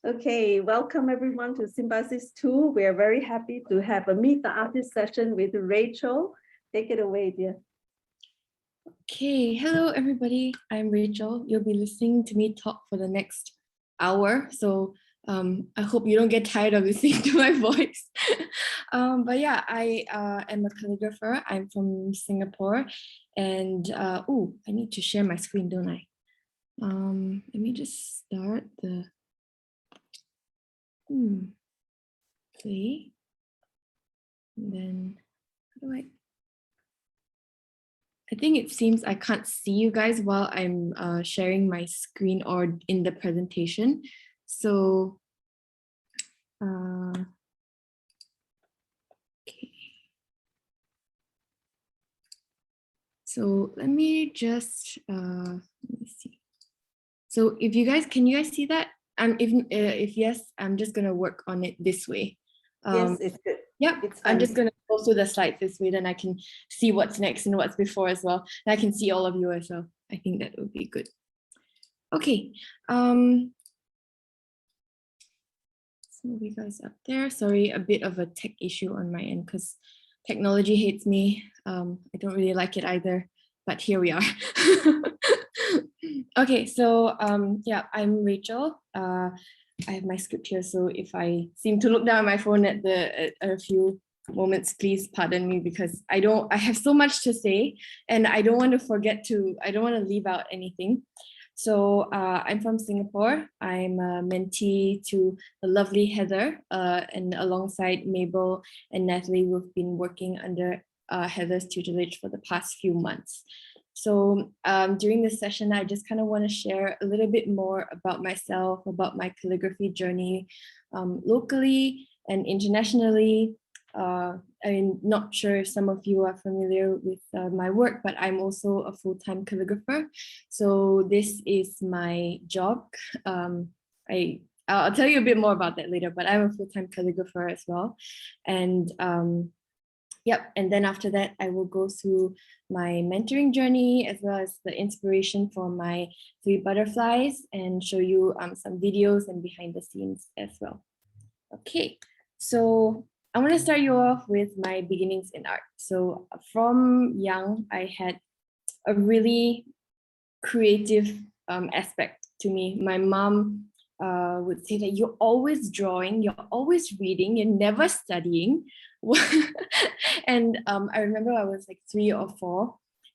Okay, welcome everyone to Symbiosis 2. We are very happy to have a Meet the Artist session with Rachel. Take it away, dear. Okay, hello everybody. I'm Rachel. You'll be listening to me talk for the next hour. So I hope you don't get tired of listening to my voice. But yeah, I am a calligrapher. I'm from Singapore. And I need to share my screen, don't I? Let me just start the play. And then how do I think it seems I can't see you guys while I'm sharing my screen or in the presentation. So, okay. So let me just, let me see. So if you guys, can you guys see that? If yes, I'm just gonna work on it this way. Yes, it's good. Yeah, I'm just gonna go through the slides this way, then I can see what's next and what's before as well. And I can see all of you as well. I think that would be good. Okay. Let's move you guys up there. Sorry, a bit of a tech issue on my end because technology hates me. I don't really like it either, but here we are. Okay, so yeah, I'm Rachel. I have my script here, so if I seem to look down at my phone at a few moments, please pardon me because I have so much to say and I don't want to leave out anything. So I'm from Singapore. I'm a mentee to the lovely Heather, and alongside Mabel and Natalie, we've been working under Heather's tutelage for the past few months. So during this session, I just kind of want to share a little bit more about myself, about my calligraphy journey locally and internationally. I'm not sure if some of you are familiar with my work, but I'm also a full-time calligrapher. So this is my job. I'll tell you a bit more about that later, but I'm a full-time calligrapher as well. And yep, and then after that, I will go through my mentoring journey as well as the inspiration for my 3 butterflies and show you some videos and behind the scenes as well. Okay, so I want to start you off with my beginnings in art. So from young, I had a really creative aspect to me. My mom would say that you're always drawing, you're always reading, you're never studying. And I remember I was like 3 or 4,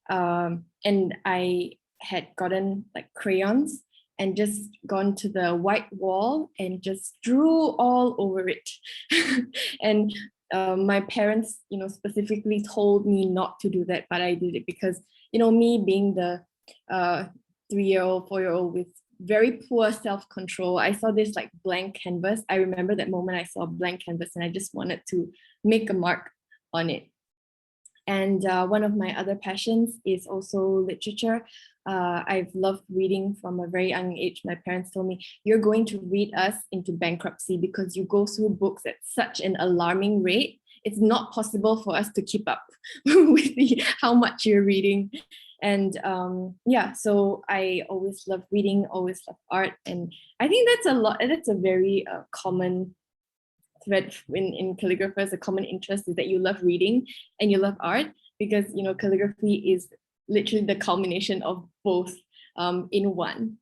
and I had gotten like crayons and just gone to the white wall and just drew all over it. And my parents, specifically told me not to do that, but I did it because, me being the 3-year-old, 4-year-old with very poor self-control, I saw this like blank canvas. I remember that moment I saw a blank canvas and I just wanted to make a mark on it. And one of my other passions is also literature. I've loved reading from a very young age. My parents told me, you're going to read us into bankruptcy because you go through books at such an alarming rate. It's not possible for us to keep up with how much you're reading. And yeah, so I always love reading, always love art. And I think that's a very common thread in calligraphers. A common interest is that you love reading and you love art, because calligraphy is literally the culmination of both in one.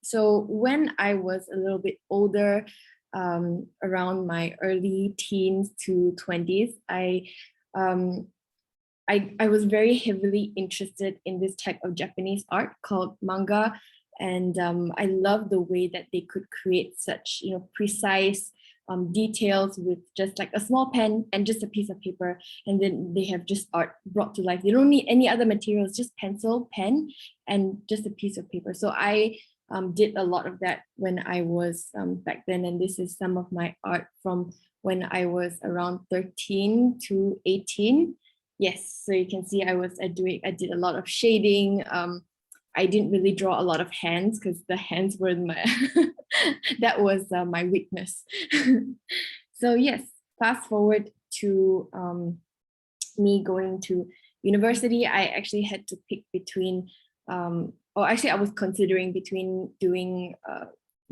So when I was a little bit older, around my early teens to 20s, I was very heavily interested in this type of Japanese art called manga. And I love the way that they could create such precise details with just like a small pen and just a piece of paper, and then they have just art brought to life. They don't need any other materials, just pencil, pen, and just a piece of paper. So I did a lot of that when I was back then, and this is some of my art from when I was around 13 to 18. Yes, so you can see I did a lot of shading. I didn't really draw a lot of hands because the hands were that was my weakness. So yes, fast forward to me going to university. I actually had to pick between, I was considering between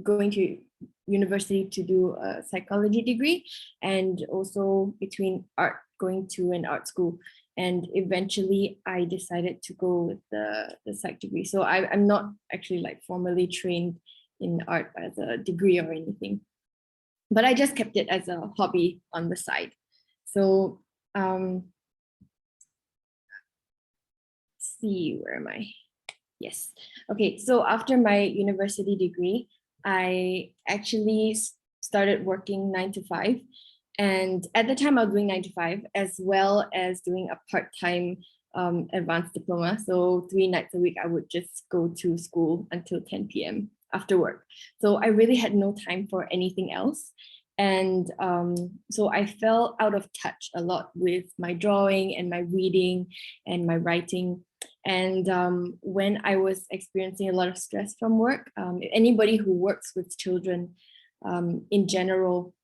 going to university to do a psychology degree, and also between art, going to an art school. And eventually I decided to go with the psych degree. So I'm not actually like formally trained in art as a degree or anything, but I just kept it as a hobby on the side. So see, where am I? Yes. Okay, so after my university degree, I actually started working 9 to 5. And at the time I was doing 9 to 5, as well as doing a part-time advanced diploma. So 3 nights a week, I would just go to school until 10 p.m. after work. So I really had no time for anything else. And so I fell out of touch a lot with my drawing and my reading and my writing. And when I was experiencing a lot of stress from work, anybody who works with children in general,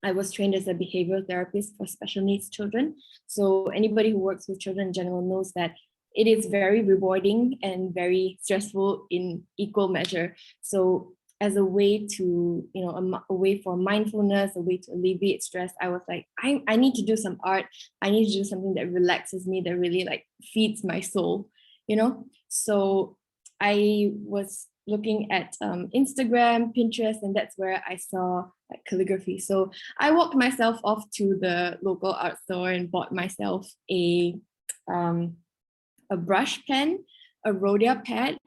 I was trained as a behavioral therapist for special needs children. So anybody who works with children in general knows that it is very rewarding and very stressful in equal measure. So as a way to, a way for mindfulness, a way to alleviate stress, I was like, I need to do some art. I need to do something that relaxes me, that really like feeds my soul, So I was looking at Instagram, Pinterest, and that's where I saw like calligraphy. So I walked myself off to the local art store and bought myself a brush pen, a Rhodia pad,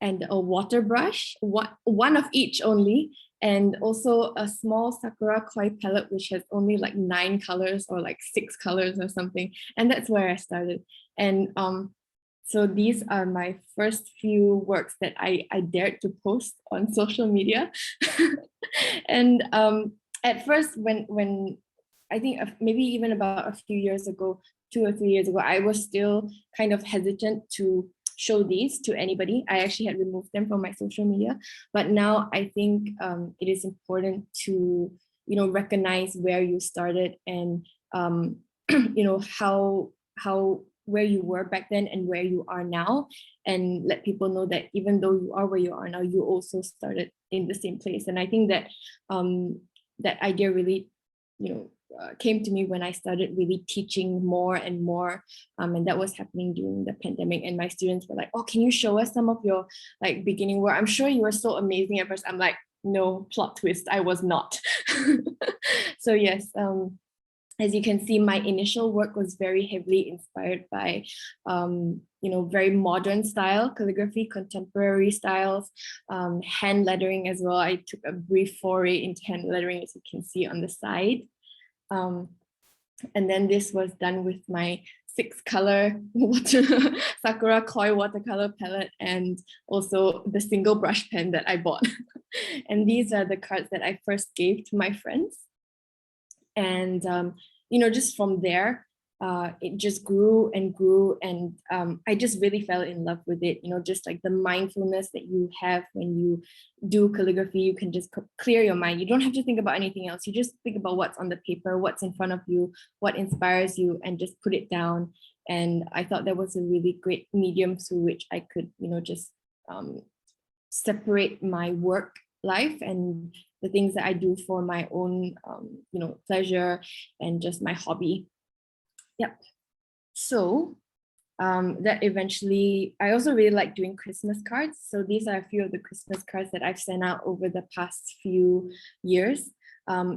and a water brush, one of each only, and also a small Sakura koi palette, which has only like 9 colors or like 6 colors or something. And that's where I started. And so these are my first few works that I dared to post on social media. And at first, when I think maybe even about a few years ago, 2 or 3 years ago, I was still kind of hesitant to show these to anybody. I actually had removed them from my social media. But now I think it is important to, recognize where you started and, how where you were back then and where you are now, and let people know that even though you are where you are now, you also started in the same place. And I think that that idea really, came to me when I started really teaching more and more, and that was happening during the pandemic. And my students were like, "Oh, can you show us some of your like beginning work? I'm sure you were so amazing at first." I'm like, "No, plot twist, I was not." So yes, as you can see, my initial work was very heavily inspired by, very modern style calligraphy, contemporary styles, hand lettering as well. I took a brief foray into hand lettering, as you can see on the side. And then this was done with my 6-color Sakura koi watercolor palette, and also the single brush pen that I bought. And these are the cards that I first gave to my friends. And, just from there, it just grew and grew. And I just really fell in love with it, just like the mindfulness that you have when you do calligraphy. You can just clear your mind. You don't have to think about anything else. You just think about what's on the paper, what's in front of you, what inspires you, and just put it down. And I thought that was a really great medium through which I could, just separate my work life and the things that I do for my own, pleasure and just my hobby. Yep. So that eventually, I also really like doing Christmas cards. So these are a few of the Christmas cards that I've sent out over the past few years.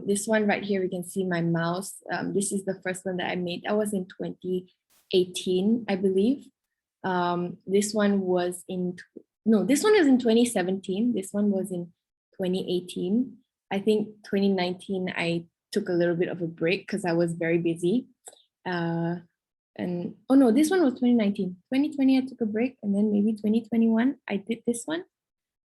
This one right here, we can see my mouse. This is the first one that I made. That was in 2018, I believe. This one was in, this one was in 2017. This one was in 2018. I think 2019, I took a little bit of a break because I was very busy. And oh no, this one was 2019. 2020, I took a break, and then maybe 2021, I did this one.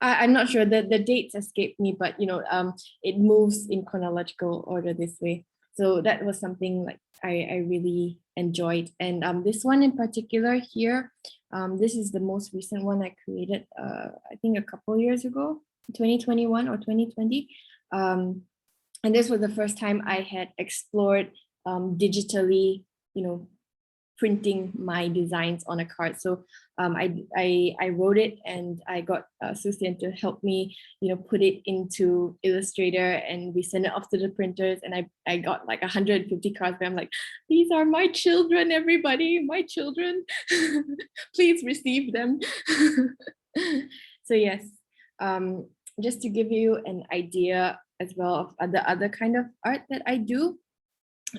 I'm not sure, the dates escaped me, but it moves in chronological order this way. So that was something like I really enjoyed. And this one in particular here, this is the most recent one I created, I think a couple years ago, 2021 or 2020. And this was the first time I had explored digitally, printing my designs on a card. So I wrote it, and I got Susan to help me, put it into Illustrator, and we sent it off to the printers, and I got like 150 cards where I'm like, these are my children, everybody, my children. Please receive them. So yes, just to give you an idea as well of the other kind of art that I do.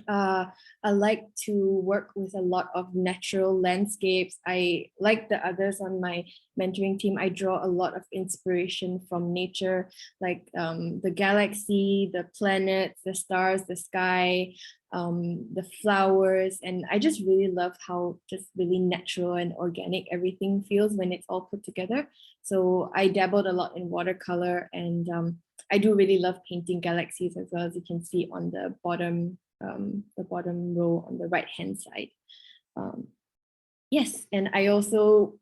I like to work with a lot of natural landscapes. I, like the others on my mentoring team, I draw a lot of inspiration from nature, like the galaxy, the planets, the stars, the sky, the flowers. And I just really love how just really natural and organic everything feels when it's all put together. So I dabbled a lot in watercolor, and I do really love painting galaxies as well, as you can see on the bottom row on the right hand side. Yes, and I also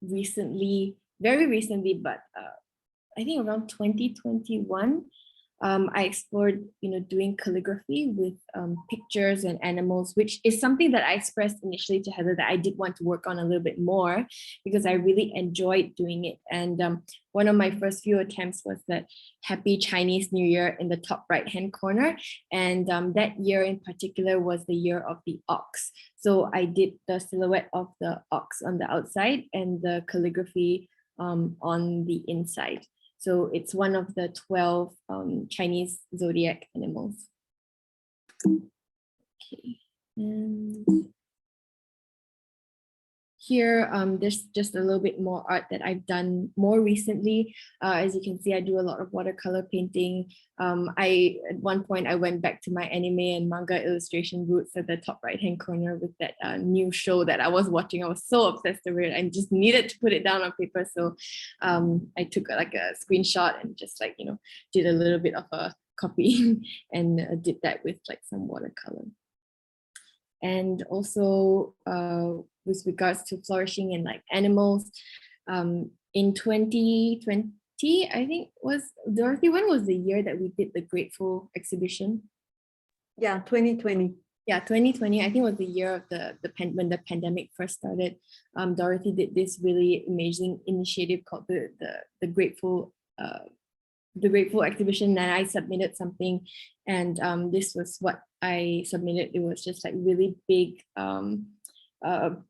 recently, very recently, but I think around 2021, I explored, doing calligraphy with pictures and animals, which is something that I expressed initially to Heather that I did want to work on a little bit more, because I really enjoyed doing it. And one of my first few attempts was that Happy Chinese New Year in the top right-hand corner. And that year in particular was the year of the ox. So I did the silhouette of the ox on the outside and the calligraphy on the inside. So it's one of the 12 Chinese zodiac animals. Okay, and here, there's just a little bit more art that I've done more recently. As you can see, I do a lot of watercolor painting. At one point, I went back to my anime and manga illustration roots at the top right-hand corner with that new show that I was watching. I was so obsessed with it. I just needed to put it down on paper. So I took like a screenshot and just did a little bit of a copy and did that with like some watercolor. And also with regards to flourishing and like animals, in 2020, I think was, Dorothy, when was the year that we did the Grateful exhibition? Yeah, 2020. Yeah, 2020, I think was the year of when the pandemic first started. Dorothy did this really amazing initiative called the Grateful exhibition, and I submitted something, and this was what I submitted. It was just like really big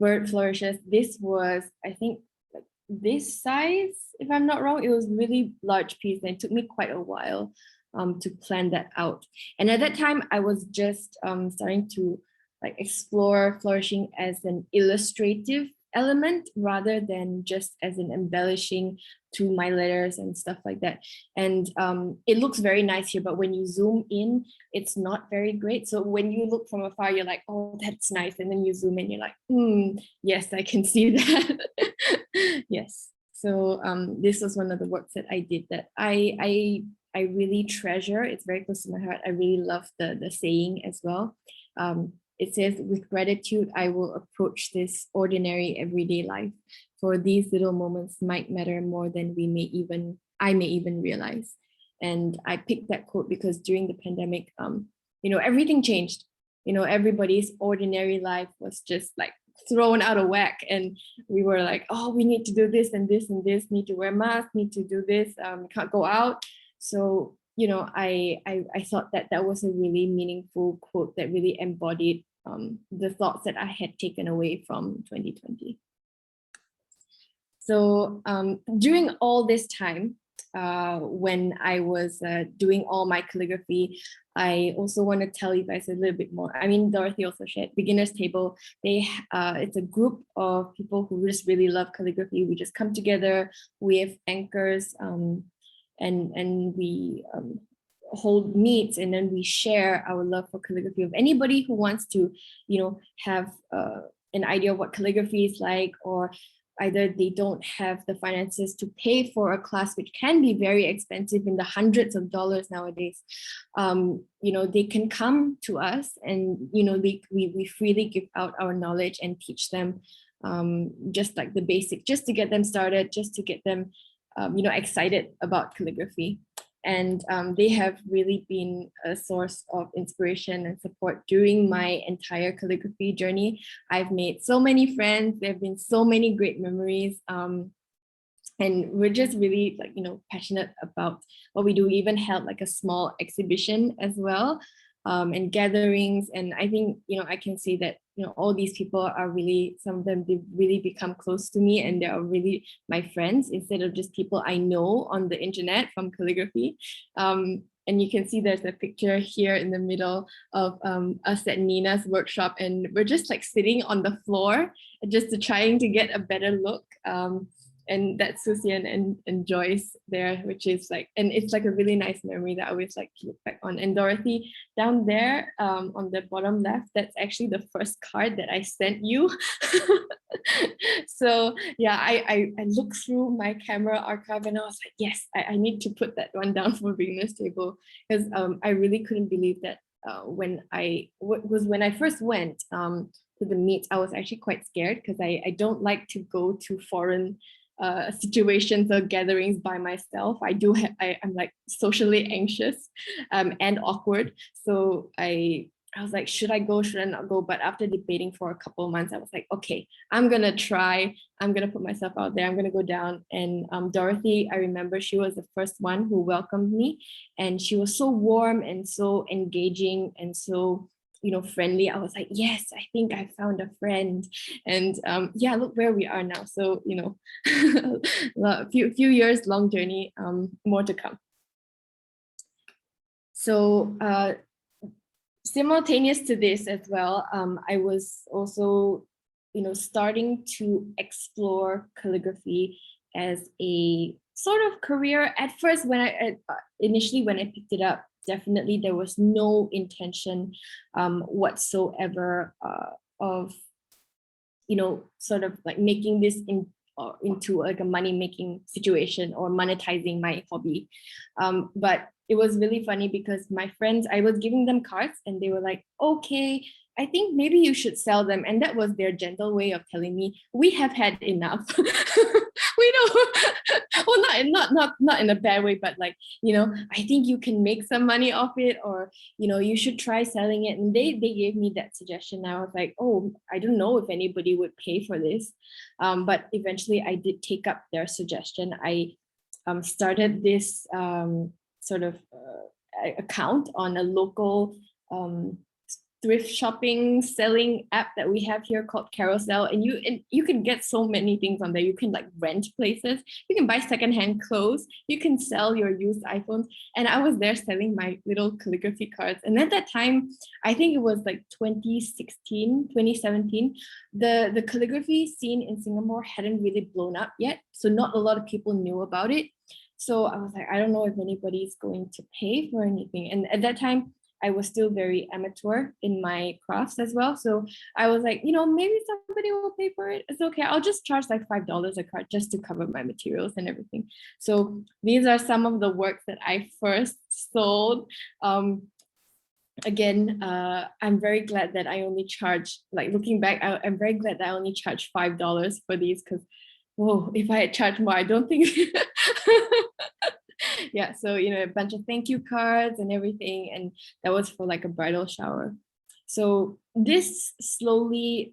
bird flourishes. This was, I think, like this size, if I'm not wrong. It was really large piece, and it took me quite a while to plan that out. And at that time, I was just starting to like explore flourishing as an illustrative element rather than just as an embellishing to my letters and stuff like that. And it looks very nice here, but when you zoom in, it's not very great. So when you look from afar, you're like, oh, that's nice. And then you zoom in, you're like, yes, I can see that. Yes. So this was one of the works that I did that I really treasure. It's very close to my heart. I really love the saying as well. It says, with gratitude, I will approach this ordinary everyday life, for these little moments might matter more than I may even realize. And I picked that quote because during the pandemic, everything changed. Everybody's ordinary life was just like thrown out of whack. And we were like, oh, we need to do this and this and this, need to wear masks, need to do this, can't go out. So I thought that was a really meaningful quote that really embodied the thoughts that I had taken away from 2020. So during all this time, when I was doing all my calligraphy, I also want to tell you guys a little bit more. I mean, Dorothy also shared Beginner's Table. It's a group of people who just really love calligraphy. We just come together, we have anchors, and we hold meets, and then we share our love for calligraphy. Of anybody who wants to, have an idea of what calligraphy is like, or either they don't have the finances to pay for a class, which can be very expensive in the hundreds of dollars nowadays, they can come to us, and we freely give out our knowledge and teach them just like the basic, just to get them started, just to get them excited about calligraphy. And they have really been a source of inspiration and support during my entire calligraphy journey. I've made so many friends. There have been so many great memories. And we're just really passionate about what we do. We even held like a small exhibition as well, and gatherings. And I think, I can say that, all these people are really, some of them, they've really become close to me, and they are really my friends instead of just people I know on the internet from calligraphy. And you can see there's a picture here in the middle of us at Nina's workshop, and we're just like sitting on the floor just trying to get a better look. And that's Susian and Joyce there, which is like, and it's like a really nice memory that I always like to look back on. And Dorothy down there on the bottom left, that's actually the first card that I sent you. So yeah, I looked through my camera archive and I was like, yes, I need to put that one down for Beginner's Table, because I really couldn't believe that when I first went to the meet, I was actually quite scared because I don't like to go to foreign situations or gatherings by myself. I'm like socially anxious and awkward. So I was like, should I go, should I not go? But after debating for a couple of months, I was like, okay, I'm gonna try. I'm gonna put myself out there. I'm gonna go down. And Dorothy, I remember she was the first one who welcomed me, and she was so warm and so engaging and so friendly. I was like, yes, I think I found a friend. And yeah, look where we are now. So a few years, long journey, more to come. So simultaneous to this as well, I was also starting to explore calligraphy as a sort of career. At first, when I initially when I picked it up, definitely there was no intention whatsoever of sort of like making this into like a money-making situation or monetizing my hobby. But it was really funny because my friends, I was giving them cards and they were like, okay, I think maybe you should sell them. And that was their gentle way of telling me, we have had enough. We don't, well, not in a bad way, but like, I think you can make some money off it, or, you should try selling it. And they gave me that suggestion. I was like, oh, I don't know if anybody would pay for this. But eventually I did take up their suggestion. I started this sort of account on a local thrift shopping selling app that we have here called Carousel, and you can get so many things on there. You can like rent places, you can buy secondhand clothes, you can sell your used iPhones. And I was there selling my little calligraphy cards. And at that time, I think it was like 2016, 2017, the calligraphy scene in Singapore hadn't really blown up yet. So not a lot of people knew about it. So I was like, I don't know if anybody's going to pay for anything. And at that time, I was still very amateur in my crafts as well. So I was like, maybe somebody will pay for it. It's okay. I'll just charge like $5 a card just to cover my materials and everything. So these are some of the works that I first sold. Again, I'm very glad that I only charged, like looking back, I'm very glad that I only charged $5 for these, because whoa, if I had charged more, I don't think yeah, so a bunch of thank you cards and everything, and that was for like a bridal shower. So this slowly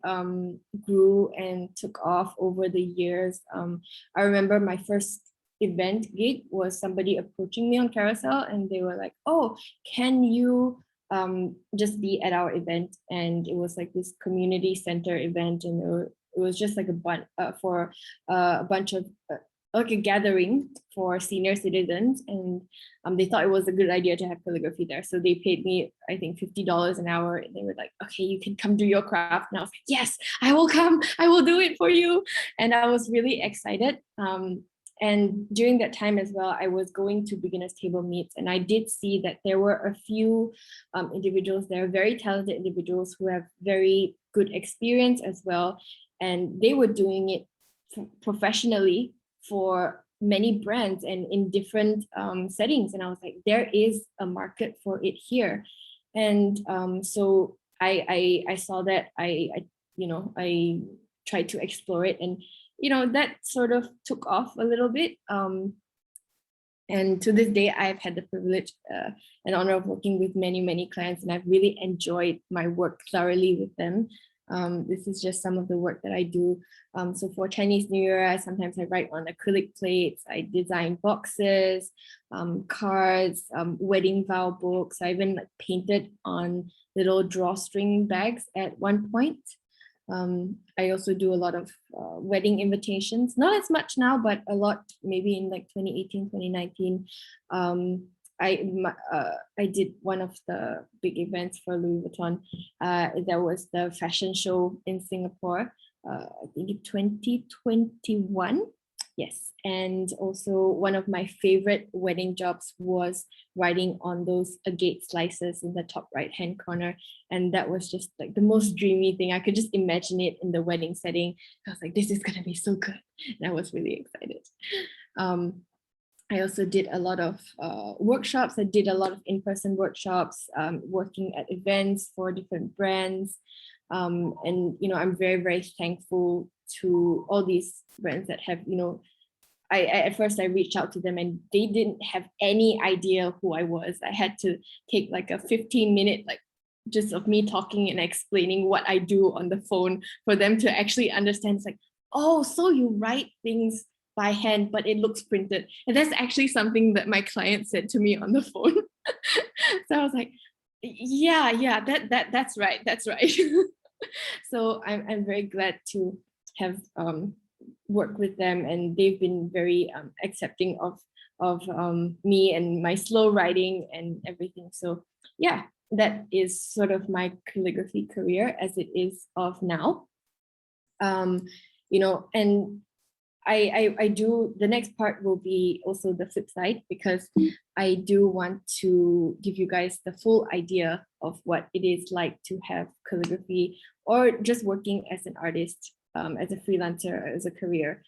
grew and took off over the years. I remember my first event gig was somebody approaching me on Carousel, and they were like, oh, can you just be at our event? And it was like this community center event, and it was just like for a bunch of like a gathering for senior citizens, and they thought it was a good idea to have calligraphy there. So they paid me, I think, $50 an hour. And they were like, okay, you can come do your craft. And I was like, yes, I will come. I will do it for you. And I was really excited. And during that time as well, I was going to Beginner's Table meets, and I did see that there were a few individuals there, very talented individuals who have very good experience as well. And they were doing it professionally for many brands and in different settings. And I was like, there is a market for it here. And so I saw that, I tried to explore it, and that sort of took off a little bit. And to this day, I've had the privilege and honor of working with many, many clients, and I've really enjoyed my work thoroughly with them. This is just some of the work that I do. So for Chinese New Year, sometimes I write on acrylic plates, I design boxes, cards, wedding vow books. I even like painted on little drawstring bags at one point. I also do a lot of wedding invitations, not as much now, but a lot, maybe in like 2018, 2019. I did one of the big events for Louis Vuitton. There was the fashion show in Singapore, I think in 2021. Yes, and also one of my favorite wedding jobs was writing on those agate slices in the top right-hand corner. And that was just like the most dreamy thing. I could just imagine it in the wedding setting. I was like, this is gonna be so good. And I was really excited. I also did a lot of workshops. I did a lot of in-person workshops, working at events for different brands. And, you know, I'm very, very thankful to all these brands that have, you know, at first I reached out to them and they didn't have any idea who I was. I had to take like a 15-minute, like just of me talking and explaining what I do on the phone for them to actually understand. It's like, oh, so you write things by hand, but it looks printed. And that's actually something that my client said to me on the phone. So I was like, yeah, that's right. So I'm very glad to have worked with them, and they've been very accepting of me and my slow writing and everything. So yeah, that is sort of my calligraphy career as it is of now. You know, and I do, the next part will be also the flip side, because I do want to give you guys the full idea of what it is like to have calligraphy or just working as an artist, as a freelancer, as a career.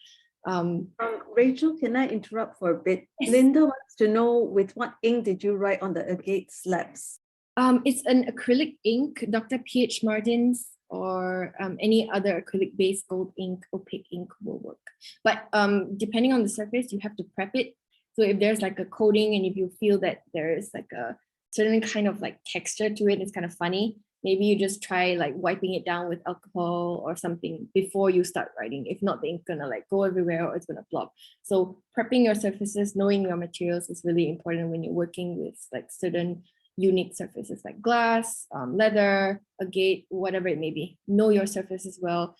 Rachel, can I interrupt for a bit? Yes. Linda wants to know, with what ink did you write on the Agate slabs? It's an acrylic ink, Dr. P.H. Martin's, or any other acrylic-based gold ink, opaque ink will work. But depending on the surface, you have to prep it. So if there's like a coating and if you feel that there is like a certain kind of like texture to it, it's kind of funny, maybe you just try like wiping it down with alcohol or something before you start writing. If not, the ink's gonna like go everywhere or it's gonna blob. So prepping your surfaces, knowing your materials is really important when you're working with like certain unique surfaces like glass, leather, agate, whatever it may be. Know your surfaces well,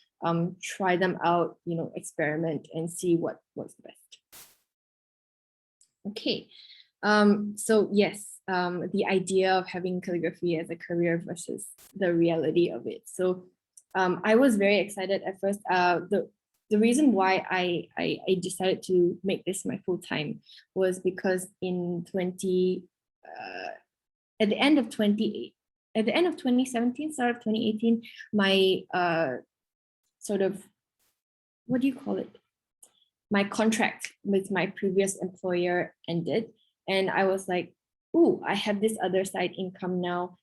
try them out, you know, experiment and see what works best. Okay, so yes, the idea of having calligraphy as a career versus the reality of it. So I was very excited at first. The reason why I decided to make this my full time was because in at the end of 2017, start of 2018, my sort of, what do you call it? My contract with my previous employer ended. And I was like, ooh, I have this other side income now.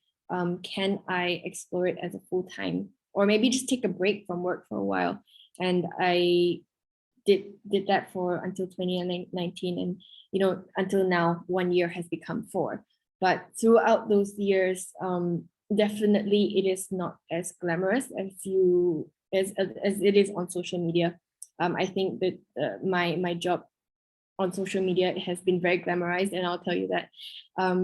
Can I explore it as a full-time, or maybe just take a break from work for a while? And I did that for until 2019. And, you know, until now, 1 year has become 4. But throughout those years, definitely it is not as glamorous as it is on social media. I think that my job on social media has been very glamorized, and I'll tell you that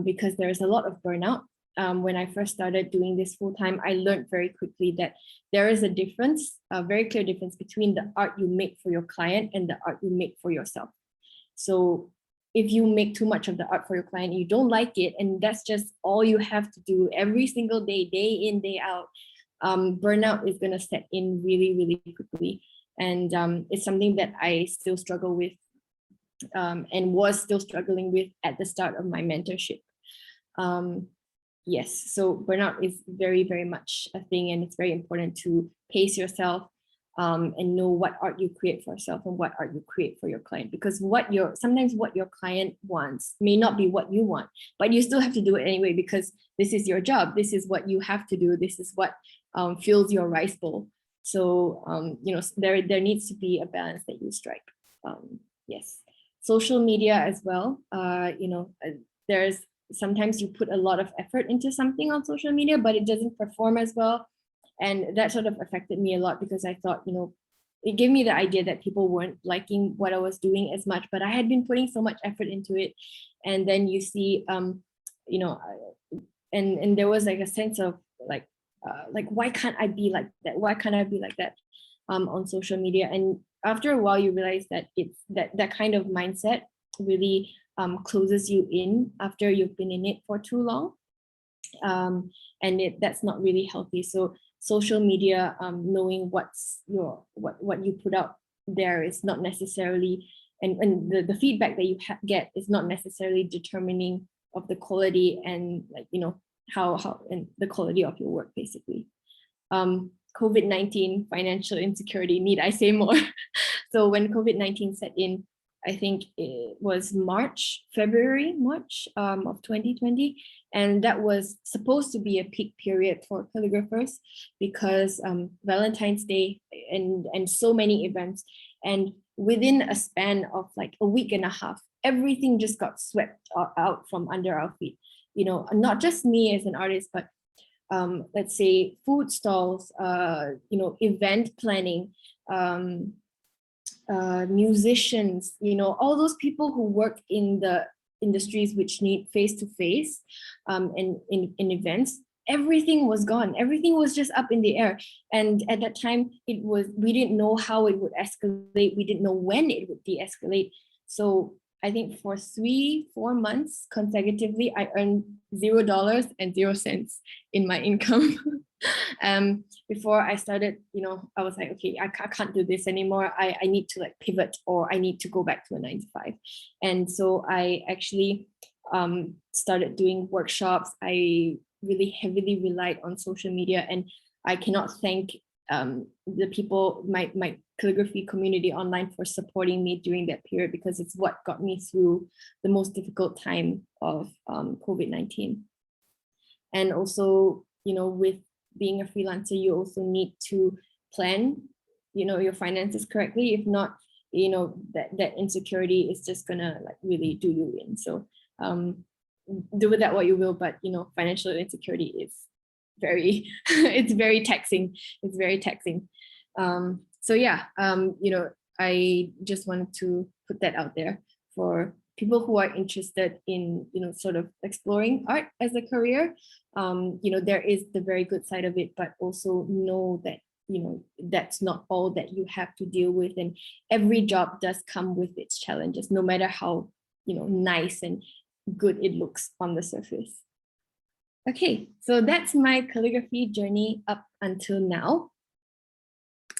because there is a lot of burnout. When I first started doing this full time, I learned very quickly that there is a difference, a very clear difference between the art you make for your client and the art you make for yourself. So if you make too much of the art for your client, you don't like it, and that's just all you have to do every single day, day in, day out, burnout is going to set in really, really quickly. And it's something that I still struggle with and was still struggling with at the start of my mentorship. Yes, so burnout is very, very much a thing, and it's very important to pace yourself and know what art you create for yourself and what art you create for your client, because sometimes what your client wants may not be what you want, but you still have to do it anyway, because this is your job. This is what you have to do. This is what fills your rice bowl. So, you know, there needs to be a balance that you strike. Yes. social media as well. There's sometimes you put a lot of effort into something on social media, but it doesn't perform as well. And that sort of affected me a lot because I thought, it gave me the idea that people weren't liking what I was doing as much, but I had been putting so much effort into it. And then you see, and there was like a sense of like, why can't I be like that? Why can't I be like that on social media? And after a while, you realize that it's that kind of mindset really closes you in after you've been in it for too long. And that's not really healthy. So social media, knowing what you put out there is not necessarily, and the feedback that you get is not necessarily determining of the quality and how and the quality of your work basically. COVID-19, financial insecurity, need I say more? So when COVID-19 set in, I think it was February, March of 2020. And that was supposed to be a peak period for calligraphers because Valentine's Day and so many events. And within a span of like a week and a half, everything just got swept out from under our feet. Not just me as an artist, but let's say food stalls, event planning, musicians, all those people who work in the industries which need face-to-face and in events, everything was gone. Everything was just up in the air. And at that time, we didn't know how it would escalate. We didn't know when it would de-escalate. So I think for 3-4 months consecutively, I earned $0 and 0 cents in my income. Before I started, I was like, okay, I can't do this anymore. I need to like pivot, or I need to go back to a 9-to-5. And so I actually started doing workshops. I really heavily relied on social media, and I cannot thank the people, my calligraphy community online, for supporting me during that period, because it's what got me through the most difficult time of COVID-19. And also, with being a freelancer, you also need to plan, your finances correctly. If not, that insecurity is just gonna like really do you in. So do with that what you will, but financial insecurity is very it's very taxing. It's very taxing. So yeah, I just wanted to put that out there for people who are interested in sort of exploring art as a career. There is the very good side of it, but also know that that's not all that you have to deal with, and every job does come with its challenges, no matter how nice and good it looks on the surface. Okay, so that's my calligraphy journey up until now.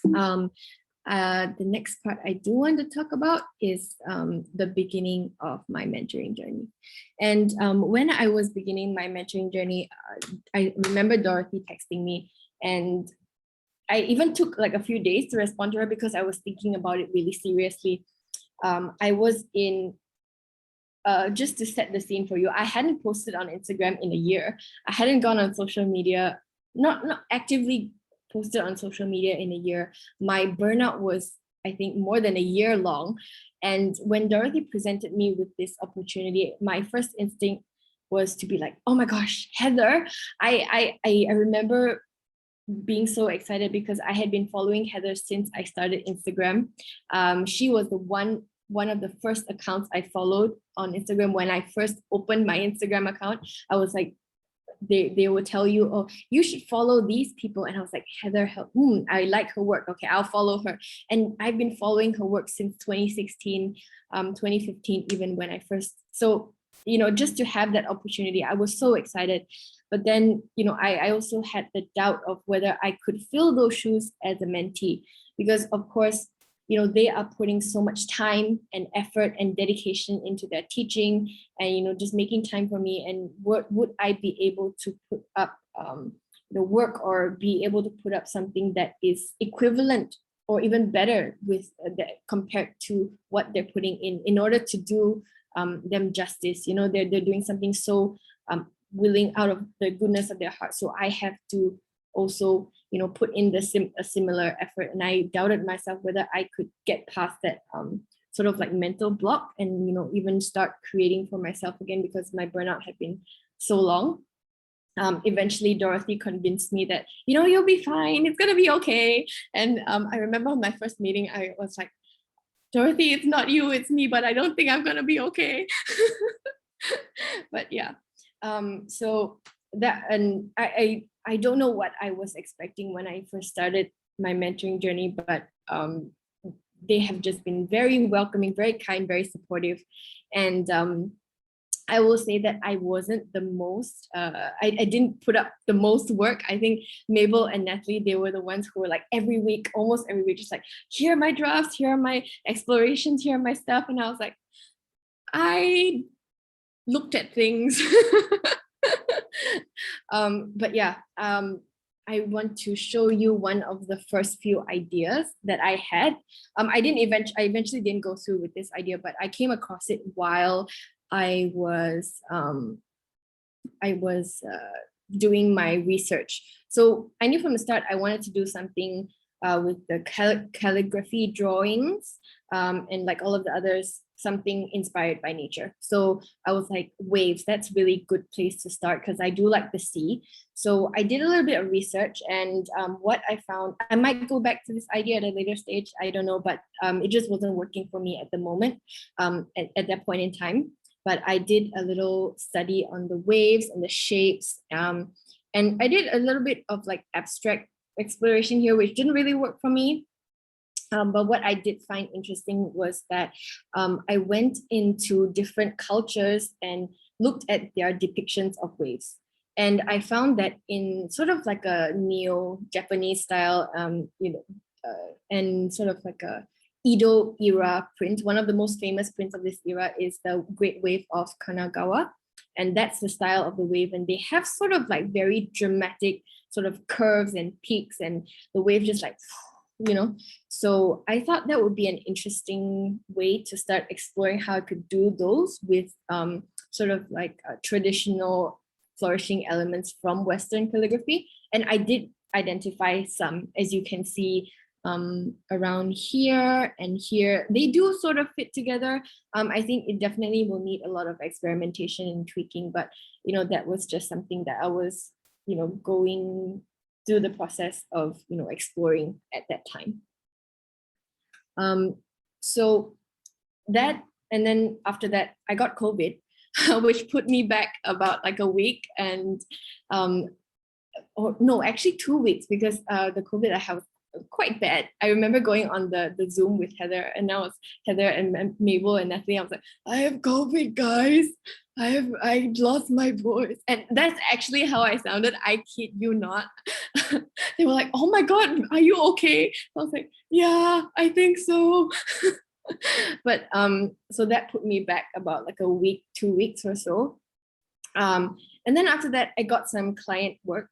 The next part I do want to talk about is the beginning of my mentoring journey. And when I was beginning my mentoring journey, I remember Dorothy texting me, and I even took like a few days to respond to her because I was thinking about it really seriously. I was in, just to set the scene for you, I hadn't posted on Instagram in a year. I hadn't gone on social media, not actively posted on social media in a year. My burnout was, I think, more than a year long. And when Dorothy presented me with this opportunity, my first instinct was to be like, oh my gosh, Heather. I remember being so excited because I had been following Heather since I started Instagram. She was the one of the first accounts I followed on Instagram. When I first opened my Instagram account, I was like, they would tell you, oh, you should follow these people. And I was like, Heather, I like her work. Okay, I'll follow her. And I've been following her work since 2016, 2015, even when I first, so, just to have that opportunity, I was so excited. But then, I also had the doubt of whether I could fill those shoes as a mentee, because of course, they are putting so much time and effort and dedication into their teaching and, just making time for me. And what would I be able to put up the work, or be able to put up something that is equivalent or even better with compared to what they're putting in order to do them justice. They're doing something so willing out of the goodness of their heart. So I have to also put in a similar effort, and I doubted myself whether I could get past that sort of like mental block and, you know, even start creating for myself again because my burnout had been so long. Eventually Dorothy convinced me that, you know, you'll be fine, it's gonna be okay. And I remember my first meeting, I was like, Dorothy, it's not you, it's me, but I don't think I'm gonna be okay. But yeah, so that, and I don't know what I was expecting when I first started my mentoring journey, but they have just been very welcoming, very kind, very supportive. And I will say that I wasn't the most, I didn't put up the most work. I think Mabel and Natalie, they were the ones who were like every week, almost every week, just like, here are my drafts, here are my explorations, here are my stuff. And I was like, I looked at things. But yeah, I want to show you one of the first few ideas that I had. I eventually didn't go through with this idea, but I came across it while I was doing my research. So I knew from the start I wanted to do something with the calligraphy drawings and like all of the others, something inspired by nature. So I was like, waves, that's really good place to start because I do like the sea. So I did a little bit of research, and what I found, I might go back to this idea at a later stage, I don't know, but it just wasn't working for me at the moment, at that point in time. But I did a little study on the waves and the shapes. And I did a little bit of like abstract exploration here, which didn't really work for me. But what I did find interesting was that I went into different cultures and looked at their depictions of waves. And I found that in sort of like a neo-Japanese style, and sort of like a Edo era print, one of the most famous prints of this era is the Great Wave of Kanagawa. And that's the style of the wave. And they have sort of like very dramatic sort of curves and peaks, and the wave just like, you know. So I thought that would be an interesting way to start exploring how I could do those with sort of like traditional flourishing elements from Western calligraphy. And I did identify some, as you can see, around here and here. They do sort of fit together. I think it definitely will need a lot of experimentation and tweaking, but you know, that was just something that I was, you know, going through the process of, you know, exploring at that time. So that, and then after that, I got COVID, which put me back about like a week, and or no, actually 2 weeks, because the COVID I have quite bad. I remember going on the Zoom with Heather, and now it's Heather and Mabel and Natalie. I was like, I have COVID, guys. I lost my voice. And that's actually how I sounded. I kid you not. They were like, oh my God, are you okay? I was like, yeah, I think so. But so that put me back about like a week, 2 weeks or so. And then after that, I got some client work,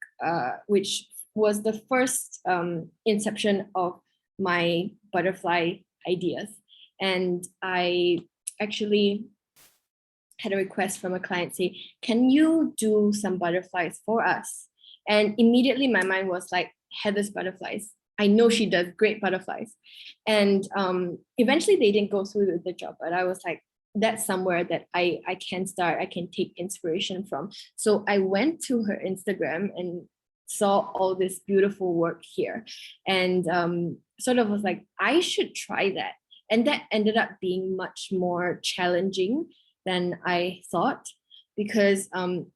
which was the first inception of my butterfly ideas. And I actually had a request from a client say, can you do some butterflies for us? And immediately my mind was like, Heather's butterflies. I know she does great butterflies. And eventually they didn't go through with the job, but I was like, that's somewhere that I can start, I can take inspiration from. So I went to her Instagram and saw all this beautiful work here, and sort of was like, I should try that. And that ended up being much more challenging than I thought, because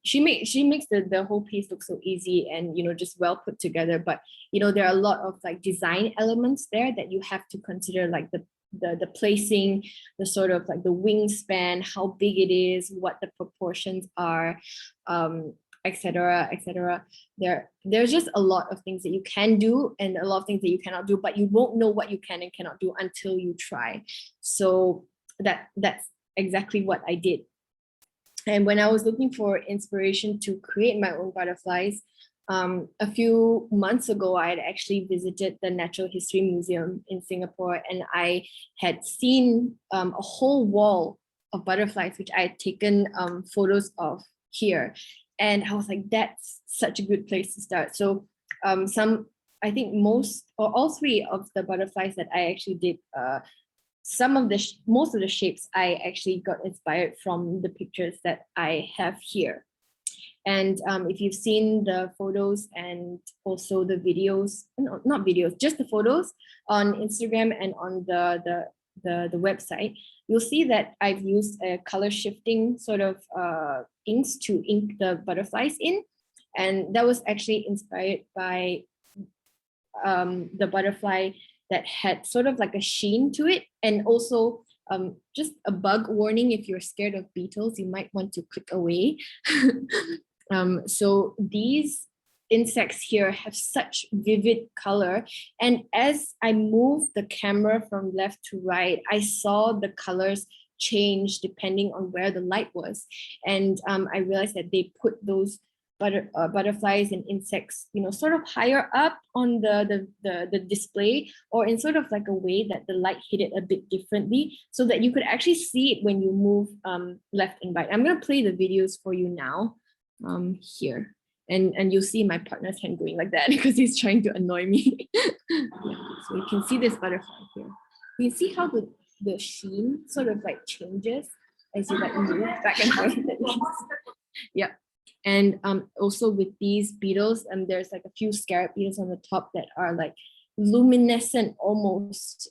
she makes the whole piece look so easy and, you know, just well put together. But, you know, there are a lot of like design elements there that you have to consider, like the placing, the sort of like the wingspan, how big it is, what the proportions are, etc., etc. There's just a lot of things that you can do and a lot of things that you cannot do, but you won't know what you can and cannot do until you try. So that's exactly what I did. And when I was looking for inspiration to create my own butterflies, a few months ago, I had actually visited the Natural History Museum in Singapore, and I had seen a whole wall of butterflies, which I had taken photos of here. And I was like, that's such a good place to start. So I think most or all three of the butterflies that I actually did some of the most of the shapes I actually got inspired from the pictures that I have here. And if you've seen the photos and also the videos, no, not videos, just the photos on Instagram and on the website, you'll see that I've used a color shifting sort of inks to ink the butterflies in. And that was actually inspired by the butterfly that had sort of like a sheen to it, and also just a bug warning: if you're scared of beetles, you might want to click away. So these insects here have such vivid color, and as I moved the camera from left to right, I saw the colors change depending on where the light was. And I realized that they put those butterflies and insects, sort of higher up on the display, or in sort of like a way that the light hit it a bit differently, so that you could actually see it when you move left and right. I'm going to play the videos for you now here, and you'll see my partner's hand going like that because he's trying to annoy me. Yeah, so you can see this butterfly here. You see how the sheen sort of like changes as you like move back and forth. Yeah. And also with these beetles, there's like a few scarab beetles on the top that are like luminescent almost,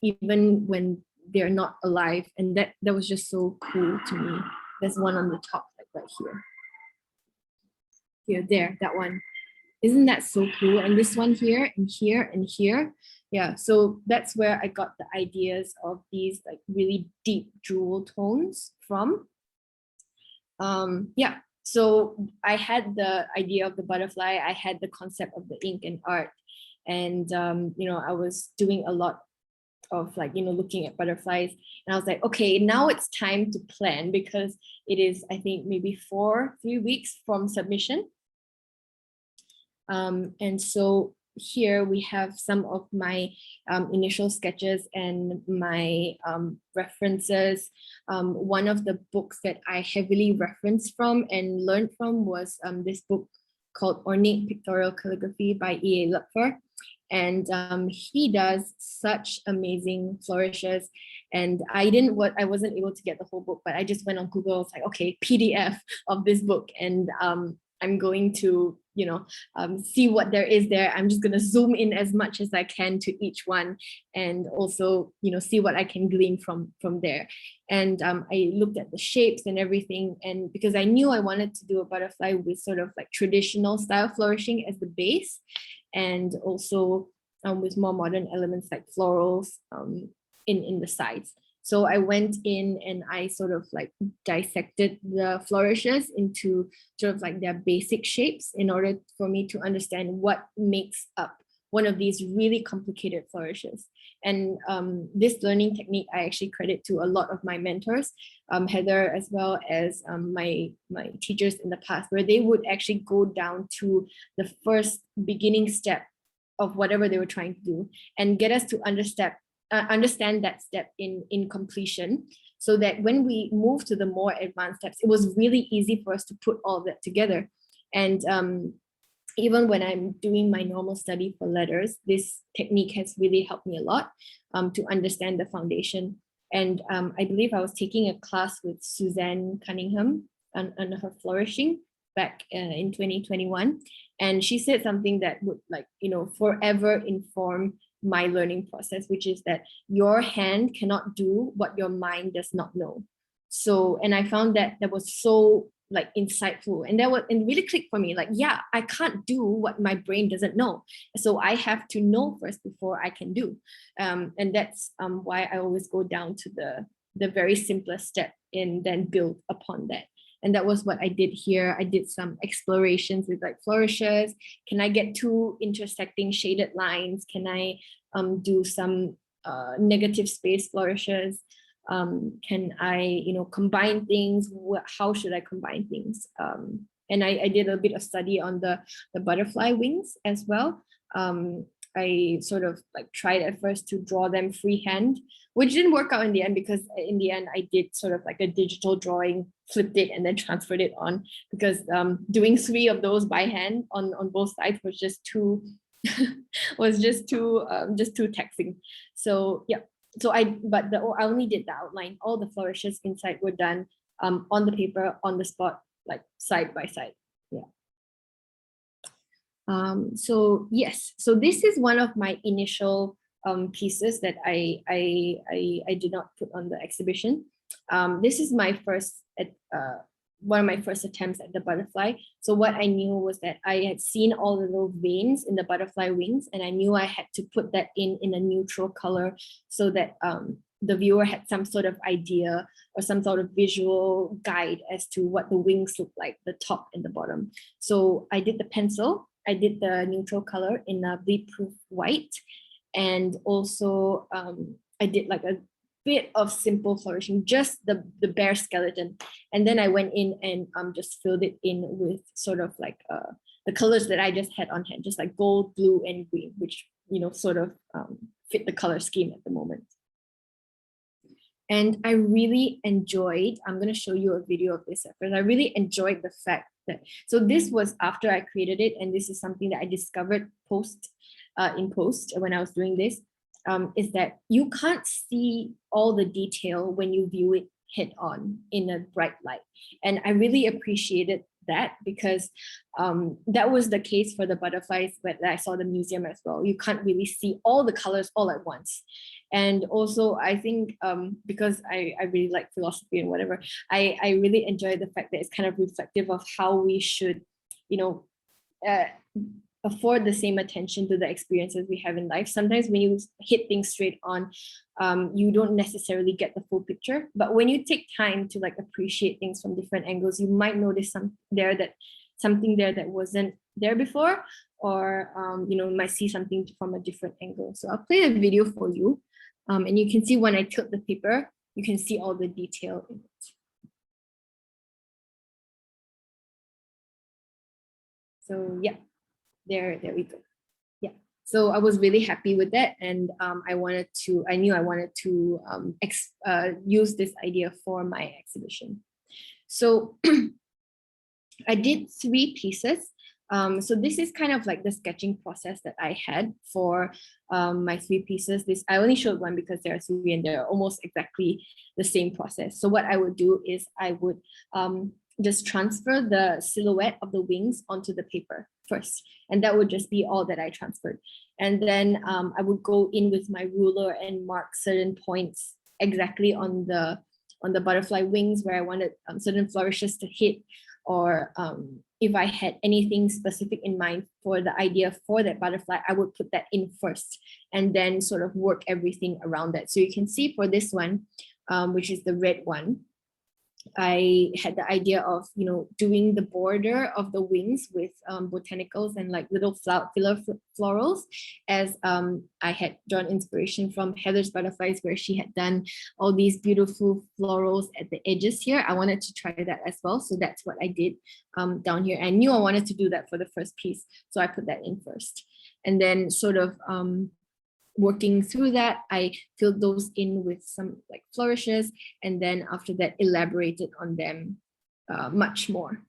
even when they're not alive. And that was just so cool to me. There's one on the top, like right here. Here, there, that one. Isn't that so cool? And this one here and here and here. Yeah, so that's where I got the ideas of these like really deep jewel tones from. Yeah. So I had the idea of the butterfly, I had the concept of the ink and art, and I was doing a lot of like, looking at butterflies, and I was like, okay, now it's time to plan, because it is, I think, maybe 3 weeks from submission. And so here we have some of my initial sketches and my references. One of the books that I heavily referenced from and learned from was this book called Ornate Pictorial Calligraphy by E.A. Lupfer. And he does such amazing flourishes. And I wasn't able to get the whole book, but I just went on Google. I was like, okay, PDF of this book. And I'm going to, see what there is there. I'm just going to zoom in as much as I can to each one, and also, see what I can glean from there. And I looked at the shapes and everything. And because I knew I wanted to do a butterfly with sort of like traditional style flourishing as the base, and also with more modern elements like florals in the sides. So I went in and I sort of like dissected the flourishes into sort of like their basic shapes in order for me to understand what makes up one of these really complicated flourishes. And this learning technique, I actually credit to a lot of my mentors, Heather, as well as my teachers in the past, where they would actually go down to the first beginning step of whatever they were trying to do and get us to understand that step in completion, so that when we move to the more advanced steps, it was really easy for us to put all that together. And even when I'm doing my normal study for letters, this technique has really helped me a lot to understand the foundation. And I believe I was taking a class with Suzanne Cunningham on her flourishing back in 2021. And she said something that would forever inform my learning process, which is that your hand cannot do what your mind does not know. So, and I found that was so insightful, and and really clicked for me. Yeah, I can't do what my brain doesn't know. So I have to know first before I can do. And that's why I always go down to the very simplest step and then build upon that. And that was what I did here. I did some explorations with flourishes. Can I get two intersecting shaded lines? Can I do some negative space flourishes? Can I, combine things? How should I combine things? And I did a bit of study on the butterfly wings as well. I sort of tried at first to draw them freehand, which didn't work out in the end, because in the end I did sort of a digital drawing, flipped it and then transferred it on, because doing 3 of those by hand on both sides was just too too taxing. So yeah, I only did the outline. All the flourishes inside were done on the paper, on the spot, like side by side. Yeah. So yes, so this is one of my initial pieces that I did not put on the exhibition. This is my first one of my first attempts at the butterfly. So what I knew was that I had seen all the little veins in the butterfly wings, and I knew I had to put that in a neutral color so that the viewer had some sort of idea or some sort of visual guide as to what the wings look like, the top and the bottom. So I did the pencil, I did the neutral color in a bleed-proof white, and also I did like a bit of simple flourishing, just the bare skeleton. And then I went in and just filled it in with sort of like the colors that I just had on hand, just like gold, blue, and green, which, you know, sort of fit the color scheme at the moment. And I really enjoyed, I'm going to show you a video of this at first. I really enjoyed the fact that, so this was after I created it, and this is something that I discovered in post when I was doing this, is that you can't see all the detail when you view it head on in a bright light. And I really appreciated that, because that was the case for the butterflies that I saw the museum as well. You can't really see all the colors all at once. And also I think because I really like philosophy and whatever, I really enjoy the fact that it's kind of reflective of how we should, you know, afford the same attention to the experiences we have in life. Sometimes when you hit things straight on, you don't necessarily get the full picture. But when you take time to like appreciate things from different angles, you might notice something there that wasn't there before, or you know, might see something from a different angle. So I'll play the video for you, and you can see when I tilt the paper, you can see all the detail in it. So yeah. There we go. Yeah. So I was really happy with that, and I knew I wanted to use this idea for my exhibition. So I did 3 pieces. So this is kind of like the sketching process that I had for my 3 pieces. I only showed one because there are 3 and they're almost exactly the same process. So what I would do is I would just transfer the silhouette of the wings onto the paper first. And that would just be all that I transferred. And then I would go in with my ruler and mark certain points exactly on the butterfly wings where I wanted certain flourishes to hit, or if I had anything specific in mind for the idea for that butterfly, I would put that in first and then sort of work everything around that. So you can see for this one, which is the red one, I had the idea of, you know, doing the border of the wings with botanicals and like little filler florals, as I had drawn inspiration from Heather's butterflies, where she had done all these beautiful florals at the edges here. I wanted to try that as well. So that's what I did down here. I knew I wanted to do that for the first piece, so I put that in first. And then sort of working through that, I filled those in with some like flourishes, and then after that elaborated on them much more.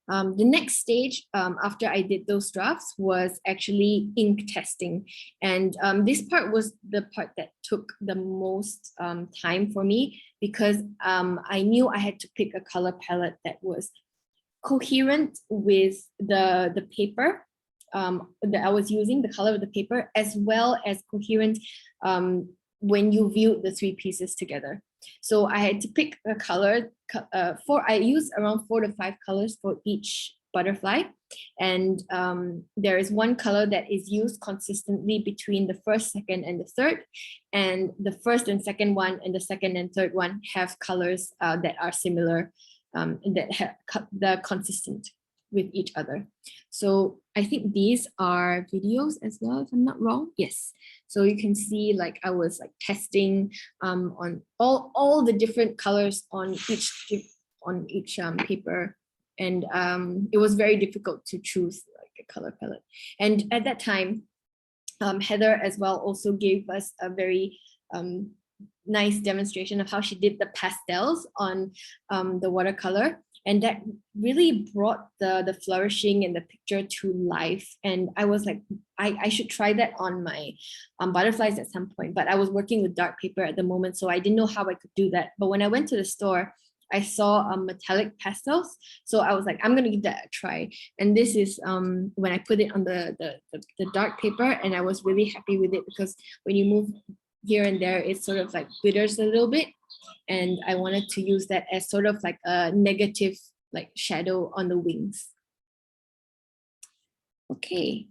The next stage after I did those drafts was actually ink testing. And this part was the part that took the most time for me, because I knew I had to pick a color palette that was coherent with the paper that I was using, the color of the paper, as well as coherent when you view the 3 pieces together. So I had to pick a color I used around 4 to 5 colors for each butterfly. And there is one color that is used consistently between the first, second, and the third. And the first and second one and the second and third one have colors that are similar, they're consistent with each other. So I think these are videos as well, if I'm not wrong. Yes. So you can see like I was like testing on all the different colors on each paper, and it was very difficult to choose like a color palette. And at that time, Heather as well also gave us a very nice demonstration of how she did the pastels on the watercolor. And that really brought the flourishing and the picture to life. And I was like, I should try that on my butterflies at some point. But I was working with dark paper at the moment, so I didn't know how I could do that. But when I went to the store, I saw metallic pastels. So I was like, I'm gonna give that a try. And this is when I put it on the dark paper, and I was really happy with it, because when you move here and there, it sort of like glitters a little bit. And I wanted to use that as sort of like a negative like shadow on the wings. Okay,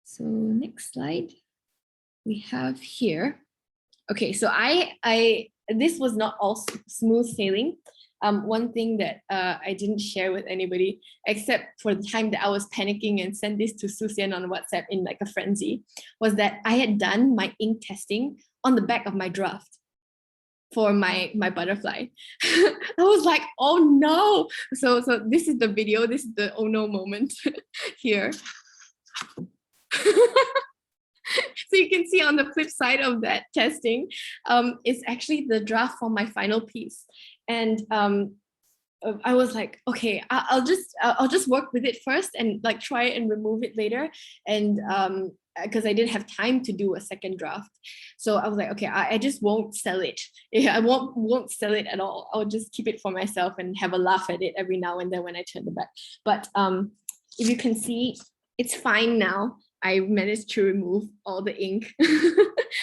so next slide we have here. Okay, so this was not all smooth sailing. One thing that I didn't share with anybody, except for the time that I was panicking and sent this to Susian on WhatsApp in like a frenzy, was that I had done my ink testing on the back of my draft for my butterfly. I was like, oh no. So this is the video, this is the oh no moment here. So you can see on the flip side of that testing, it's actually the draft for my final piece. And I was like, okay, I'll just work with it first and like try and remove it later. And because I didn't have time to do a second draft. So I was like, okay, I just won't sell it. Yeah, I won't sell it at all. I'll just keep it for myself and have a laugh at it every now and then when I turn the back. But if you can see, it's fine now. I managed to remove all the ink.